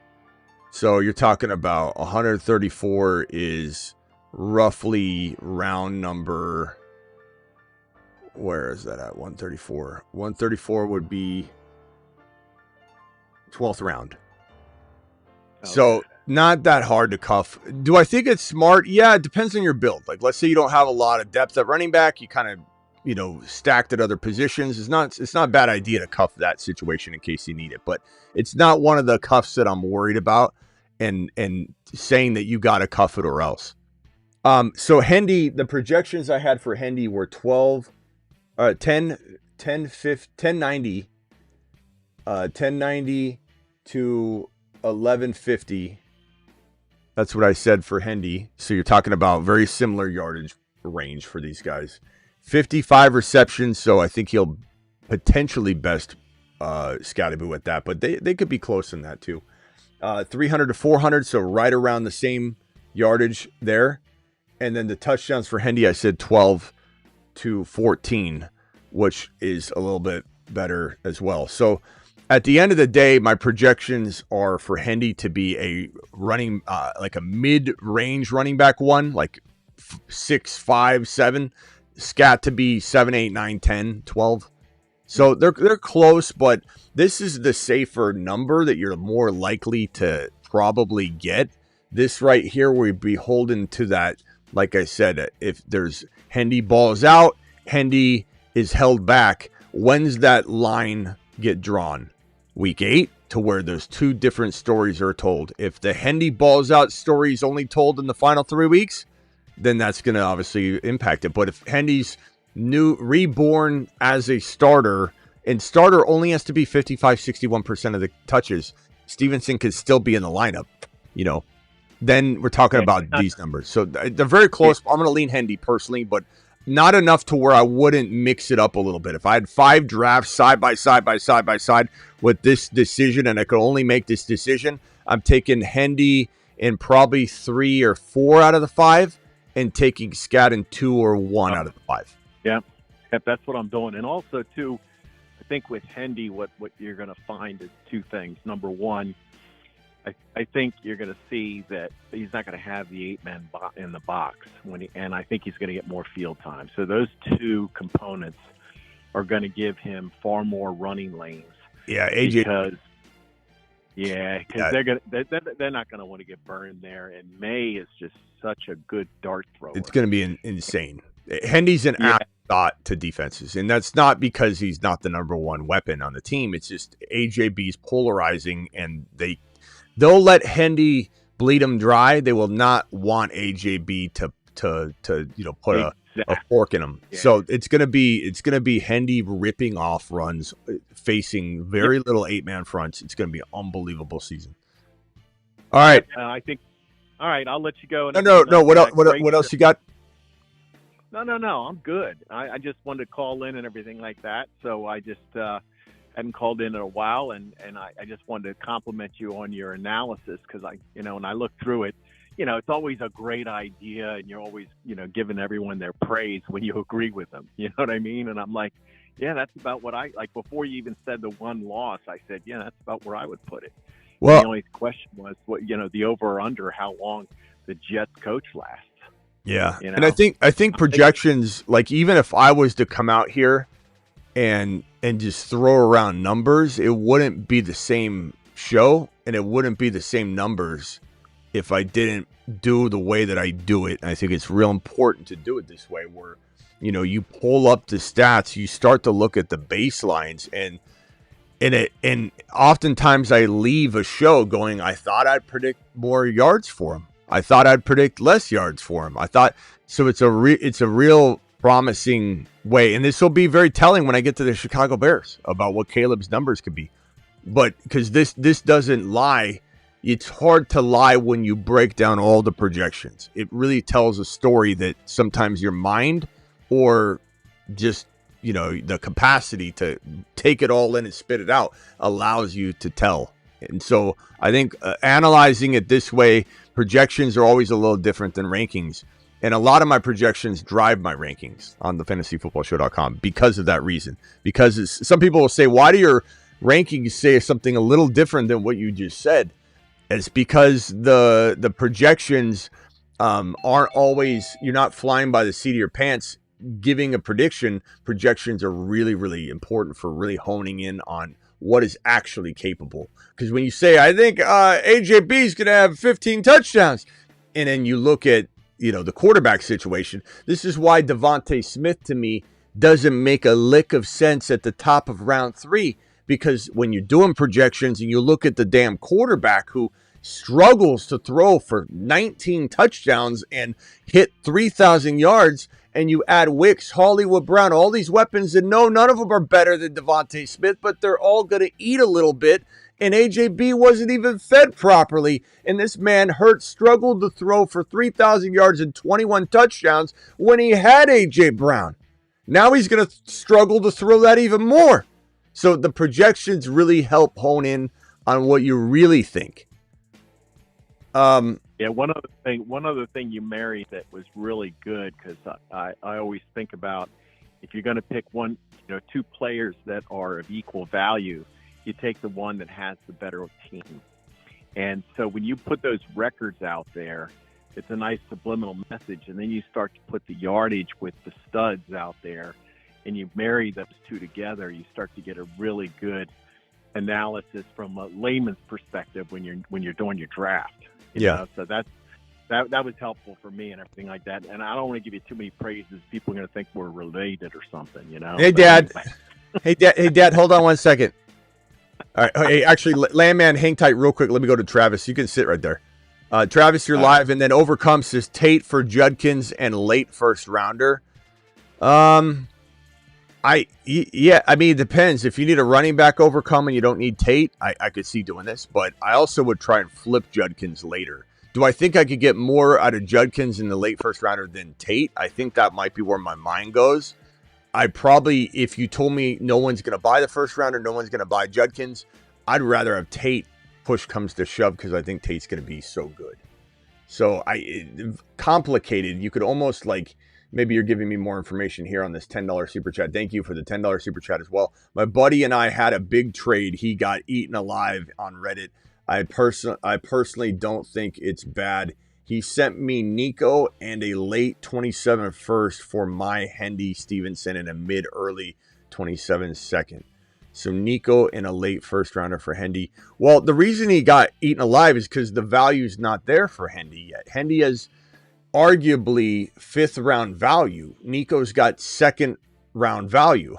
So you're talking about 134 is roughly round number. Where is that at? 134. 134 would be 12th round. Okay. So not that hard to cuff. Do I think it's smart? Yeah, it depends on your build. Like, let's say you don't have a lot of depth at running back. You kind of, stacked at other positions. It's not a bad idea to cuff that situation in case you need it. But it's not one of the cuffs that I'm worried about and saying that you got to cuff it or else. So Hendy, the projections I had for Hendy were 10, 1090 to 1150. That's what I said for Hendy. So you're talking about very similar yardage range for these guys. 55 receptions, so I think he'll potentially best Scatterboo at that, but they could be close in that too. 300 to 400, so right around the same yardage there. And then the touchdowns for Hendy, I said 12 to 14, which is a little bit better as well. So at the end of the day, my projections are for Hendy to be a running, like a mid-range running back one, like 6, 5, 7. Scat to be 7, 8, 9, 10, 12. So they're close, but this is the safer number that you're more likely to probably get. This right here, we'd be holding to that. Like I said, if there's Hendy balls out, Hendy is held back. When's that line get drawn? Week 8, to where those two different stories are told. If the Hendy balls out story is only told in the final 3 weeks, then that's going to obviously impact it. But if Hendy's reborn as a starter, and starter only has to be 61% of the touches, Stevenson could still be in the lineup, then we're talking about these numbers. So they're very close. I'm going to lean Hendy personally, but not enough to where I wouldn't mix it up a little bit. If I had 5 drafts side by side with this decision, and I could only make this decision, I'm taking Hendy in probably 3 or 4 out of the 5. And taking Scat in 2 or 1 out of the 5. Yeah, that's what I'm doing. And also, too, I think with Hendy, what you're going to find is 2 things. Number one, I think you're going to see that he's not going to have the 8-man in the box and I think he's going to get more field time. So those 2 components are going to give him far more running lanes. Yeah, AJ. Because they're not going to want to get burned there. And May is just such a good dart thrower. It's going to be insane. Hendy's an afterthought to defenses, and that's not because he's not the number 1 weapon on the team. It's just AJB's polarizing, and they'll let Hendy bleed him dry. They will not want AJB to put a fork in him. Yeah. So it's gonna be Hendy ripping off runs, facing very little 8-man fronts. It's gonna be an unbelievable season. All right, I think. All right, I'll let you go. No. What else you got? No. I'm good. I just wanted to call in and everything like that. So I just hadn't called in a while, and I just wanted to compliment you on your analysis because when I look through it, it's always a great idea, and you're always, giving everyone their praise when you agree with them. You know what I mean? And I'm like, yeah, that's about what I like. Before you even said the 1 loss, I said, yeah, that's about where I would put it. Well, the only question was, the over or under, how long the Jets coach last. Yeah. You know? And I think projections, like even if I was to come out here and just throw around numbers, it wouldn't be the same show and it wouldn't be the same numbers if I didn't do the way that I do it. And I think it's real important to do it this way where, you know, you pull up the stats, you start to look at the baselines and oftentimes I leave a show going, I thought I'd predict more yards for him. I thought I'd predict less yards for him. I thought so. It's a real promising way, and this will be very telling when I get to the Chicago Bears about what Caleb's numbers could be. But because this doesn't lie, it's hard to lie when you break down all the projections. It really tells a story that sometimes your mind or just, you know, the capacity to take it all in and spit it out allows you to tell. And so I think analyzing it this way, projections are always a little different than rankings. And a lot of my projections drive my rankings on the fantasyfootballshow.com because of that reason. Because some people will say, why do your rankings say something a little different than what you just said? And it's because the projections aren't always, you're not flying by the seat of your pants giving a prediction. Projections are really, really important for really honing in on what is actually capable. Because when you say, I think AJB is going to have 15 touchdowns, and then you look at, you know, the quarterback situation, this is why Devontae Smith to me doesn't make a lick of sense at the top of round 3. Because when you're doing projections and you look at the damn quarterback who struggles to throw for 19 touchdowns and hit 3,000 yards, and you add Wicks, Hollywood Brown, all these weapons, and no, none of them are better than Devontae Smith, but they're all going to eat a little bit. And AJB wasn't even fed properly. And this man struggled to throw for 3,000 yards and 21 touchdowns when he had AJ Brown. Now he's going to struggle to throw that even more. So the projections really help hone in on what you really think. Yeah, one other thing you married that was really good, because I always think about if you're going to pick two players that are of equal value, you take the one that has the better team. And so when you put those records out there, it's a nice subliminal message. And then you start to put the yardage with the studs out there, and you marry those two together, you start to get a really good analysis from a layman's perspective when you're doing your draft. You know? So that was helpful for me and everything like that. And I don't want to give you too many praises. People are going to think we're related or something, you know. Hey, Dad. Hey, Dad. Hold on 1 second. All right. Hey, actually, Landman, hang tight real quick. Let me go to Travis. You can sit right there. Travis, you're live. And then Overcome says Tate for Judkins and late first rounder. I mean, it depends. If you need a running back Overcome and you don't need Tate, I could see doing this. But I also would try and flip Judkins later. Do I think I could get more out of Judkins in the late first rounder than Tate? I think that might be where my mind goes. I probably, if you told me no one's going to buy the first rounder, no one's going to buy Judkins, I'd rather have Tate push comes to shove because I think Tate's going to be so good. So complicated. You could almost maybe you're giving me more information here on this $10 super chat. Thank you for the $10 super chat as well. My buddy and I had a big trade. He got eaten alive on Reddit. I personally don't think it's bad. He sent me Nico and a late 27 first for my Hendy Stevenson and a mid-early 27 second. So Nico and a late first rounder for Hendy. Well, the reason he got eaten alive is because the value's not there for Hendy yet. Hendy has arguably 5th round value. Nico's got 2nd round value.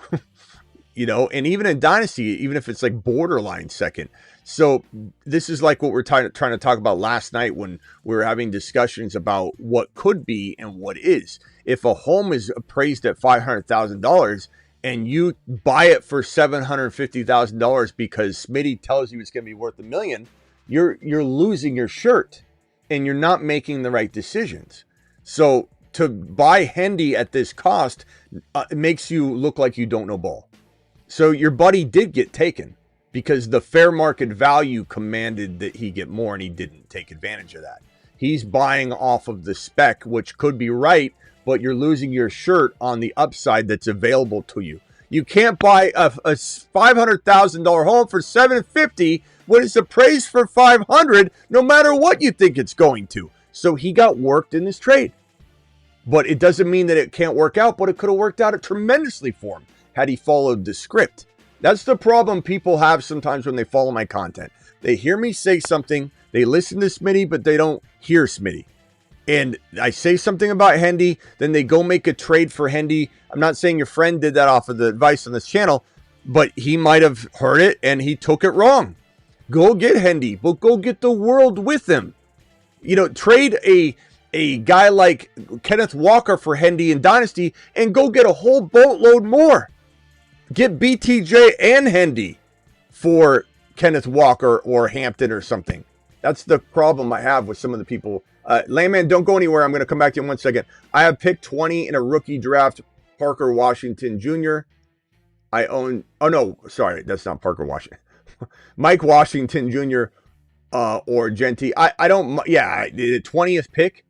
And even in Dynasty, even if it's borderline 2nd. So this is like what we're trying to talk about last night when we were having discussions about what could be and what is. If a home is appraised at $500,000 and you buy it for $750,000 because Smitty tells you it's going to be worth $1 million, you're losing your shirt and you're not making the right decisions. So to buy Hendy at this cost it makes you look like you don't know ball. So your buddy did get taken because the fair market value commanded that he get more and he didn't take advantage of that. He's buying off of the spec, which could be right, but you're losing your shirt on the upside that's available to you. You can't buy a $500,000 home for $750,000 when it's appraised for $500,000, no matter what you think it's going to. So he got worked in this trade. But it doesn't mean that it can't work out, but it could have worked out tremendously for him had he followed the script. That's the problem people have sometimes when they follow my content. They hear me say something, they listen to Smitty, but they don't hear Smitty. And I say something about Hendy, then they go make a trade for Hendy. I'm not saying your friend did that off of the advice on this channel, but he might have heard it and he took it wrong. Go get Hendy, but go get the world with him. Trade a guy like Kenneth Walker for Hendy in Dynasty and go get a whole boatload more. Get BTJ and Hendy for Kenneth Walker or Hampton or something. That's the problem I have with some of the people. Layman, don't go anywhere. I'm going to come back to you in 1 second. I have picked 20 in a rookie draft, Parker Washington Jr. I own, oh no, sorry, that's not Parker Washington. Mike Washington Jr. Or Genty. I don't, yeah, the 20th pick.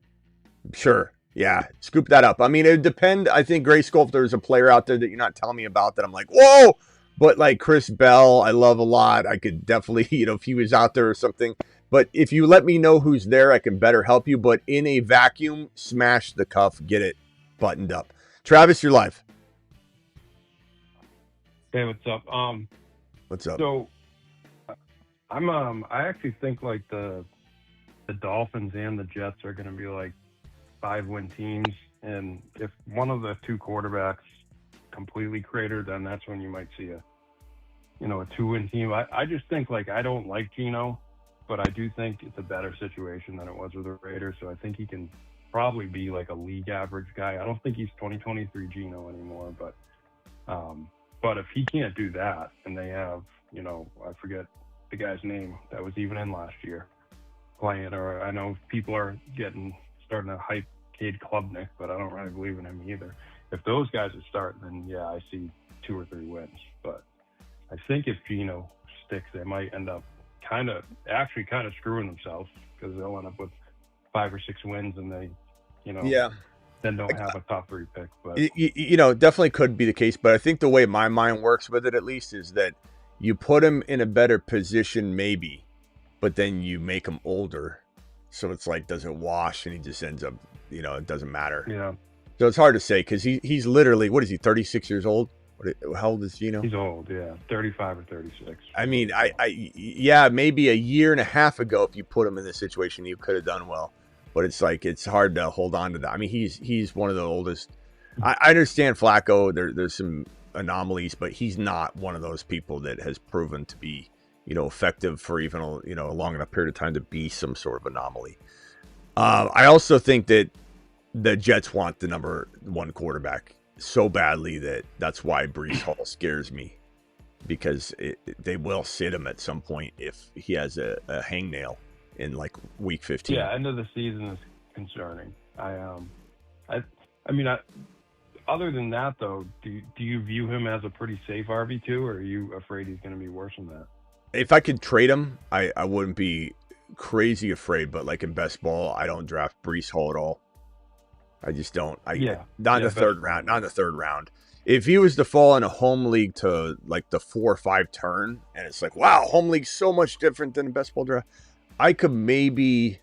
Sure. Yeah. Scoop that up. I mean, it would depend. I think Gray Sculptor is a player out there that you're not telling me about that I'm like, whoa, but like Chris Bell, I love a lot. I could definitely, if he was out there or something, but if you let me know who's there, I can better help you. But in a vacuum, smash the cuff, get it buttoned up. Travis, you're live. Hey, what's up? What's up? So I actually think like the Dolphins and the Jets are going to be like 5-win teams, and if one of the two quarterbacks completely cratered, then that's when you might see a 2-win team. I just think like I don't like Geno, but I do think it's a better situation than it was with the Raiders. So I think he can probably be like a league average guy. I don't think he's 2023 Geno anymore, but if he can't do that, and they have I forget the guy's name that was even in last year playing, or I know people are starting to hype Cade Klubnik, but I don't really believe in him either. If those guys are starting, then yeah, I see 2 or 3 wins. But I think if Geno sticks, they might end up kind of screwing themselves, because they'll end up with 5 or 6 wins, and they, then don't have a top 3 pick. But definitely could be the case. But I think the way my mind works with it, at least, is that you put him in a better position, maybe, but then you make him older. So it's like, does it wash? And he just ends up, it doesn't matter. Yeah. So it's hard to say, because he's literally, what is he, 36 years old? How old is Geno? He's old, yeah, 35 or 36. I mean, yeah, maybe a year and a half ago, if you put him in this situation, he could have done well. But it's like, it's hard to hold on to that. I mean, he's one of the oldest. I understand Flacco. There's some anomalies, but he's not one of those people that has proven to be, effective for even a long enough period of time to be some sort of anomaly. I also think that the Jets want the number 1 quarterback so badly that's why Breece Hall scares me, because they will sit him at some point if he has a hangnail in like week 15. Yeah, end of the season is concerning. I mean, other than that though, do you view him as a pretty safe RB2, or are you afraid he's going to be worse than that? If I could trade him, I wouldn't be crazy afraid, but like in best ball, I don't draft Breece Hall at all. I just don't. Not in the third round. Not in the third round. If he was to fall in a home league to like the 4 or 5 turn, and it's like, wow, home league's so much different than a best ball draft, I could maybe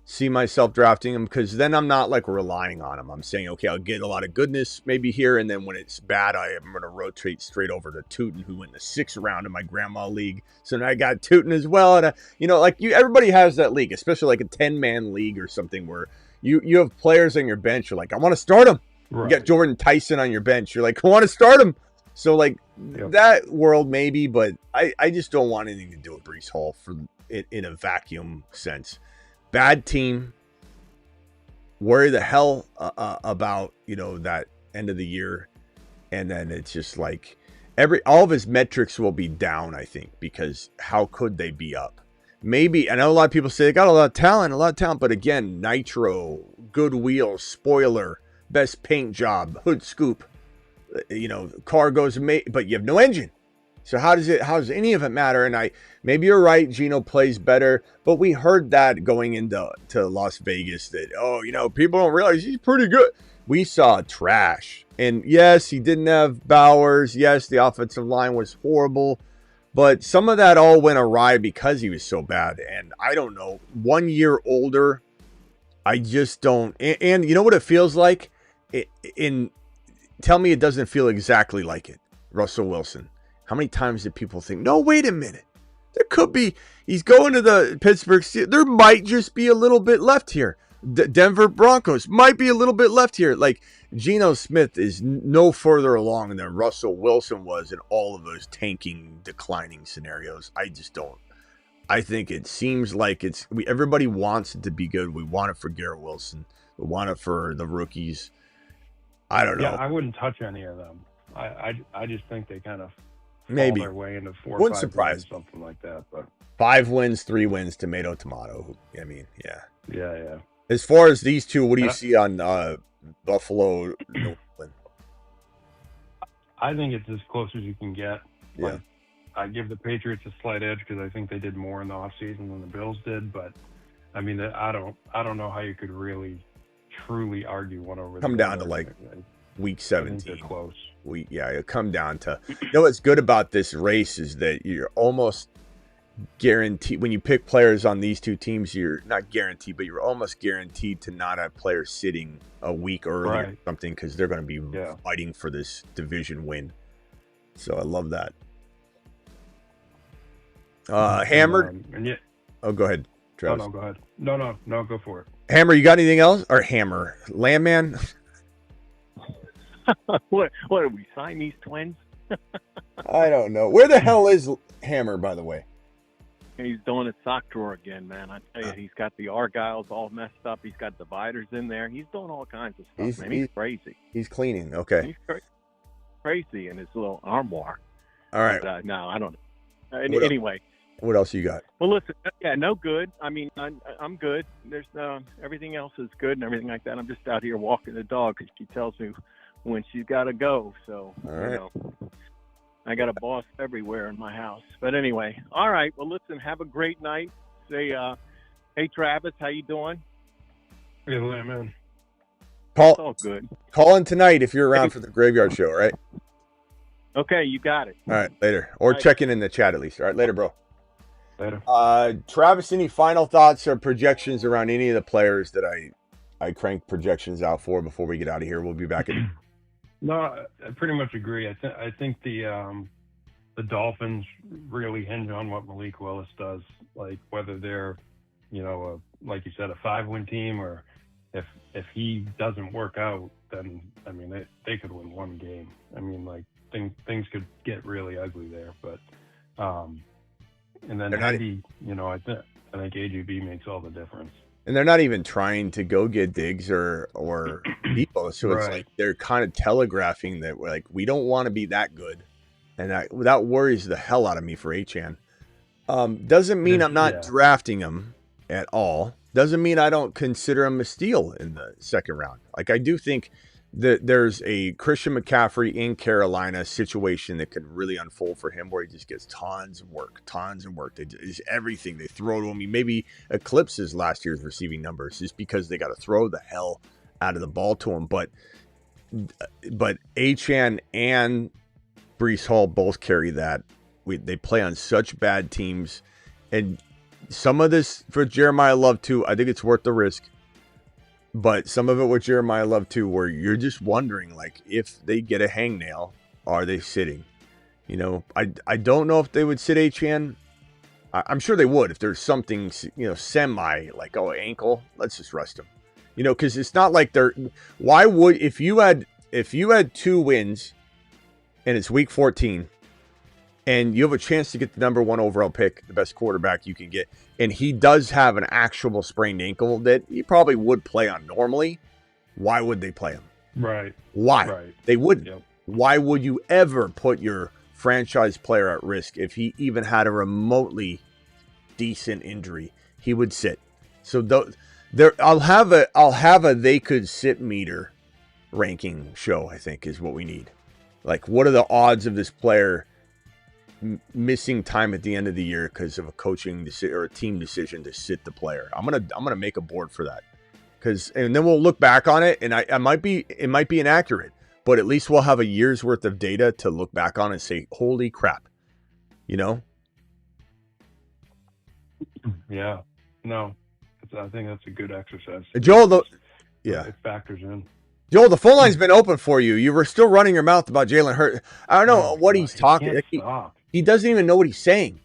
see myself drafting him, because then I'm not like relying on him. I'm saying, okay, I'll get a lot of goodness maybe here, and then when it's bad, I'm going to rotate straight over to Tootin, who went in the 6th round in my grandma league. So now I got Tootin as well, and everybody has that league, especially like a 10-man league or something where you have players on your bench. You're like, I want to start him. Right. You got Jordan Tyson on your bench. You're like, I want to start him. So like that world maybe, but I just don't want anything to do with Breece Hall in a vacuum sense. Bad team. Worry the hell about that end of the year, and then it's just like all of his metrics will be down. I think, because how could they be up? Maybe I know a lot of people say they got a lot of talent, but again, nitro, good wheels, spoiler, best paint job, hood scoop, car goes, but you have no engine. So how does any of it matter? And maybe you're right, Geno plays better, but we heard that going into Las Vegas that, people don't realize he's pretty good. We saw trash. And yes, he didn't have Bowers. Yes, the offensive line was horrible, but some of that all went awry because he was so bad. And I don't know, 1 year older, I just don't. And you know what it feels like? Tell me it doesn't feel exactly like it. Russell Wilson. How many times did people think, no, wait a minute. There could be, he's going to the Pittsburgh Steelers. There might just be a little bit left here. Denver Broncos might be a little bit left here. Like, Geno Smith is no further along than Russell Wilson was in all of those tanking, declining scenarios. I just don't. I think it seems like everybody wants it to be good. We want it for Garrett Wilson. We want it for the rookies. I don't know. Yeah, I wouldn't touch any of them. I just think they kind of maybe fall their way into 4 wouldn't or 5 surprise wins, something like that. But 5 wins, 3 wins, tomato. I mean, yeah. Yeah. As far as these two, what do you see on Buffalo, New England? I think it's as close as you can get. Yeah. Like, I give the Patriots a slight edge because I think they did more in the offseason than the Bills did. But I mean, I don't know how you could really truly argue one over the other. Come down to like week 17. I think they're close. It'll come down to. You know what's good about this race is that you're almost guaranteed when you pick players on these two teams. You're not guaranteed, but you're almost guaranteed to not have players sitting a week earlier or something because they're going to be fighting for this division win. So I love that. Hammered. Oh, go ahead, Travis. No, go ahead. No, go for it. Hammer, you got anything else? Or Hammer? Landman? What are we, Siamese twins? I don't know. Where the hell is Hammer, by the way? He's doing a sock drawer again, man. I tell you, he's got the Argyles all messed up. He's got dividers in there. He's doing all kinds of stuff, man. He's crazy. He's cleaning. Okay. He's crazy in his little armoire. All right. But, no, I don't know. Anyway. What else you got? Well, listen, no good. I mean, I'm good. There's everything else is good and everything like that. I'm just out here walking the dog because she tells me when she's got to go. So, all right. I got a boss everywhere in my house. But anyway, all right. Well, listen, have a great night. Say, hey, Travis, how you doing? Good, man. Paul, it's all good. Call in tonight if you're around for the graveyard show, all right? Okay, you got it. All right, later. Or checking in the chat at least. All right, later, bro. Later. Travis, any final thoughts or projections around any of the players that I cranked projections out for before we get out of here? We'll be back in. No, I pretty much agree. I think the Dolphins really hinge on what Malik Willis does. Like whether they're, like you said, a 5-win team, or if he doesn't work out, then I mean they could win one game. I mean, like things could get really ugly there. But and then Andy, I think AGB makes all the difference. And they're not even trying to go get Diggs or people. So it's like they're kind of telegraphing that we're like, we don't want to be that good. And that worries the hell out of me for Achane. Doesn't mean I'm not drafting him at all. Doesn't mean I don't consider him a steal in the second round. Like, I do think that there's a Christian McCaffrey in Carolina situation that could really unfold for him where he just gets tons of work. Just everything they throw to him. He maybe eclipses last year's receiving numbers just because they got to throw the hell out of the ball to him. But Achane and Breece Hall both carry that. They play on such bad teams. And some of this for Jeremiah Love too, I think it's worth the risk. But some of it with Jeremiah Love too, where you're just wondering, like, if they get a hangnail, are they sitting? I don't know if they would sit Achane. I'm sure they would if there's something, semi like, ankle, let's just rest him. Because it's not like they're. Why would if you had 2 wins, and it's week 14, and you have a chance to get the number 1 overall pick, the best quarterback you can get, and he does have an actual sprained ankle that he probably would play on normally, why would they play him? Right. Why? Right. They wouldn't. Yep. Why would you ever put your franchise player at risk if he even had a remotely decent injury? He would sit. So I'll have a they could sit meter ranking show, I think, is what we need. Like, what are the odds of this player missing time at the end of the year because of a coaching decision or a team decision to sit the player? I'm gonna make a board for that, and then we'll look back on it, and it might be inaccurate, but at least we'll have a year's worth of data to look back on and say, holy crap, Yeah. No, I think that's a good exercise. Joel, It factors in. Joel, the phone line's been open for you. You were still running your mouth about Jalen Hurts. I don't know what he's talking. He doesn't even know what he's saying.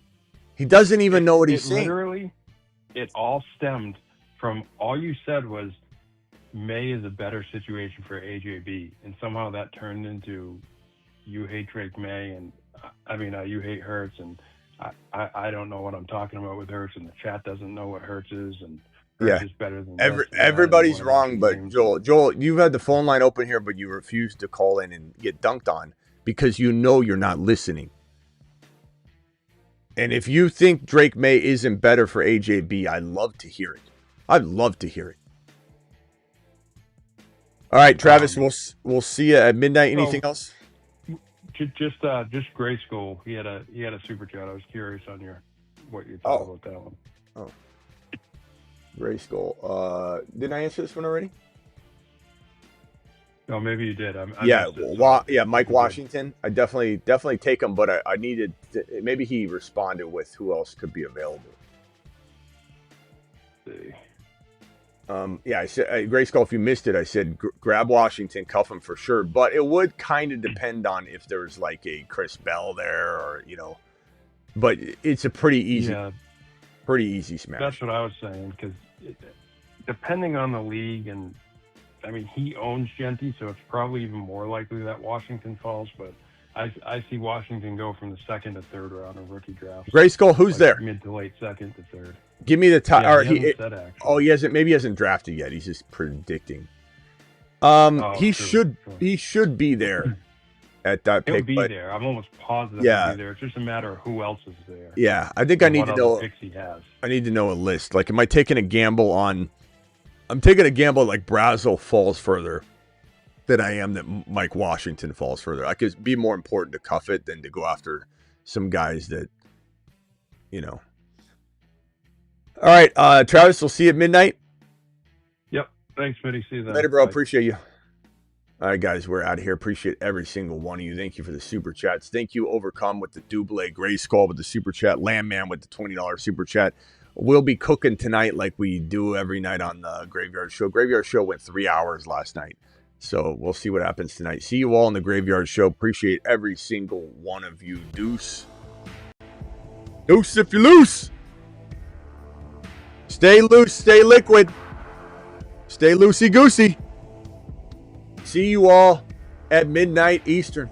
He doesn't even know what he's saying. Literally, it all stemmed from all you said was May is a better situation for AJB, and somehow that turned into you hate Drake May, and you hate Hurts, and I don't know what I'm talking about with Hurts, and the chat doesn't know what Hurts is, and Hurts is better than everybody's wrong, but Joel, you've had the phone line open here, but you refuse to call in and get dunked on because you know you're not listening. And if you think Drake May isn't better for AJB, I'd love to hear it. I'd love to hear it. All right, Travis, we'll see you at midnight. Anything else? Just Gray School. He had a super chat. I was curious on what you thought about that one. Oh, Gray Skull. Didn't I answer this one already? No, maybe you did. Mike Washington. I definitely take him, but I needed to, maybe he responded with who else could be available. Let's see. I said, Gray Skull, if you missed it, I said grab Washington, cuff him for sure. But it would kind of depend on if there's like a Chris Bell there or, but it's a pretty easy smash. That's what I was saying, because depending on the league, and he owns Genty, so it's probably even more likely that Washington falls, but I see Washington go from the second to third round of rookie drafts. Gray Skull, who's there? Mid to late second to third. Give me the top. Yeah, he hasn't. Maybe he hasn't drafted yet. He's just predicting. He should be there at that pick. He'll be there. I'm almost positive he'll be there. It's just a matter of who else is there. Yeah, I think I need to know. Picks he has. I need to know a list. Like, am I taking a gamble on? I'm taking a gamble like Brazel falls further than I am that Mike Washington falls further. I could be more important to cuff it than to go after some guys that, All right, Travis, we'll see you at midnight. Yep. Thanks, Smitty. See you then. Later, bro. Bye. Appreciate you. All right, guys, we're out of here. Appreciate every single one of you. Thank you for the super chats. Thank you, Overcome, with the Double Gray Skull with the super chat, Landman with the $20 super chat. We'll be cooking tonight like we do every night on the Graveyard Show. Graveyard Show went 3 hours last night, so we'll see what happens tonight. See you all on the Graveyard Show. Appreciate every single one of you. Deuce. Deuce if you're loose. Stay loose, stay liquid. Stay loosey-goosey. See you all at midnight Eastern.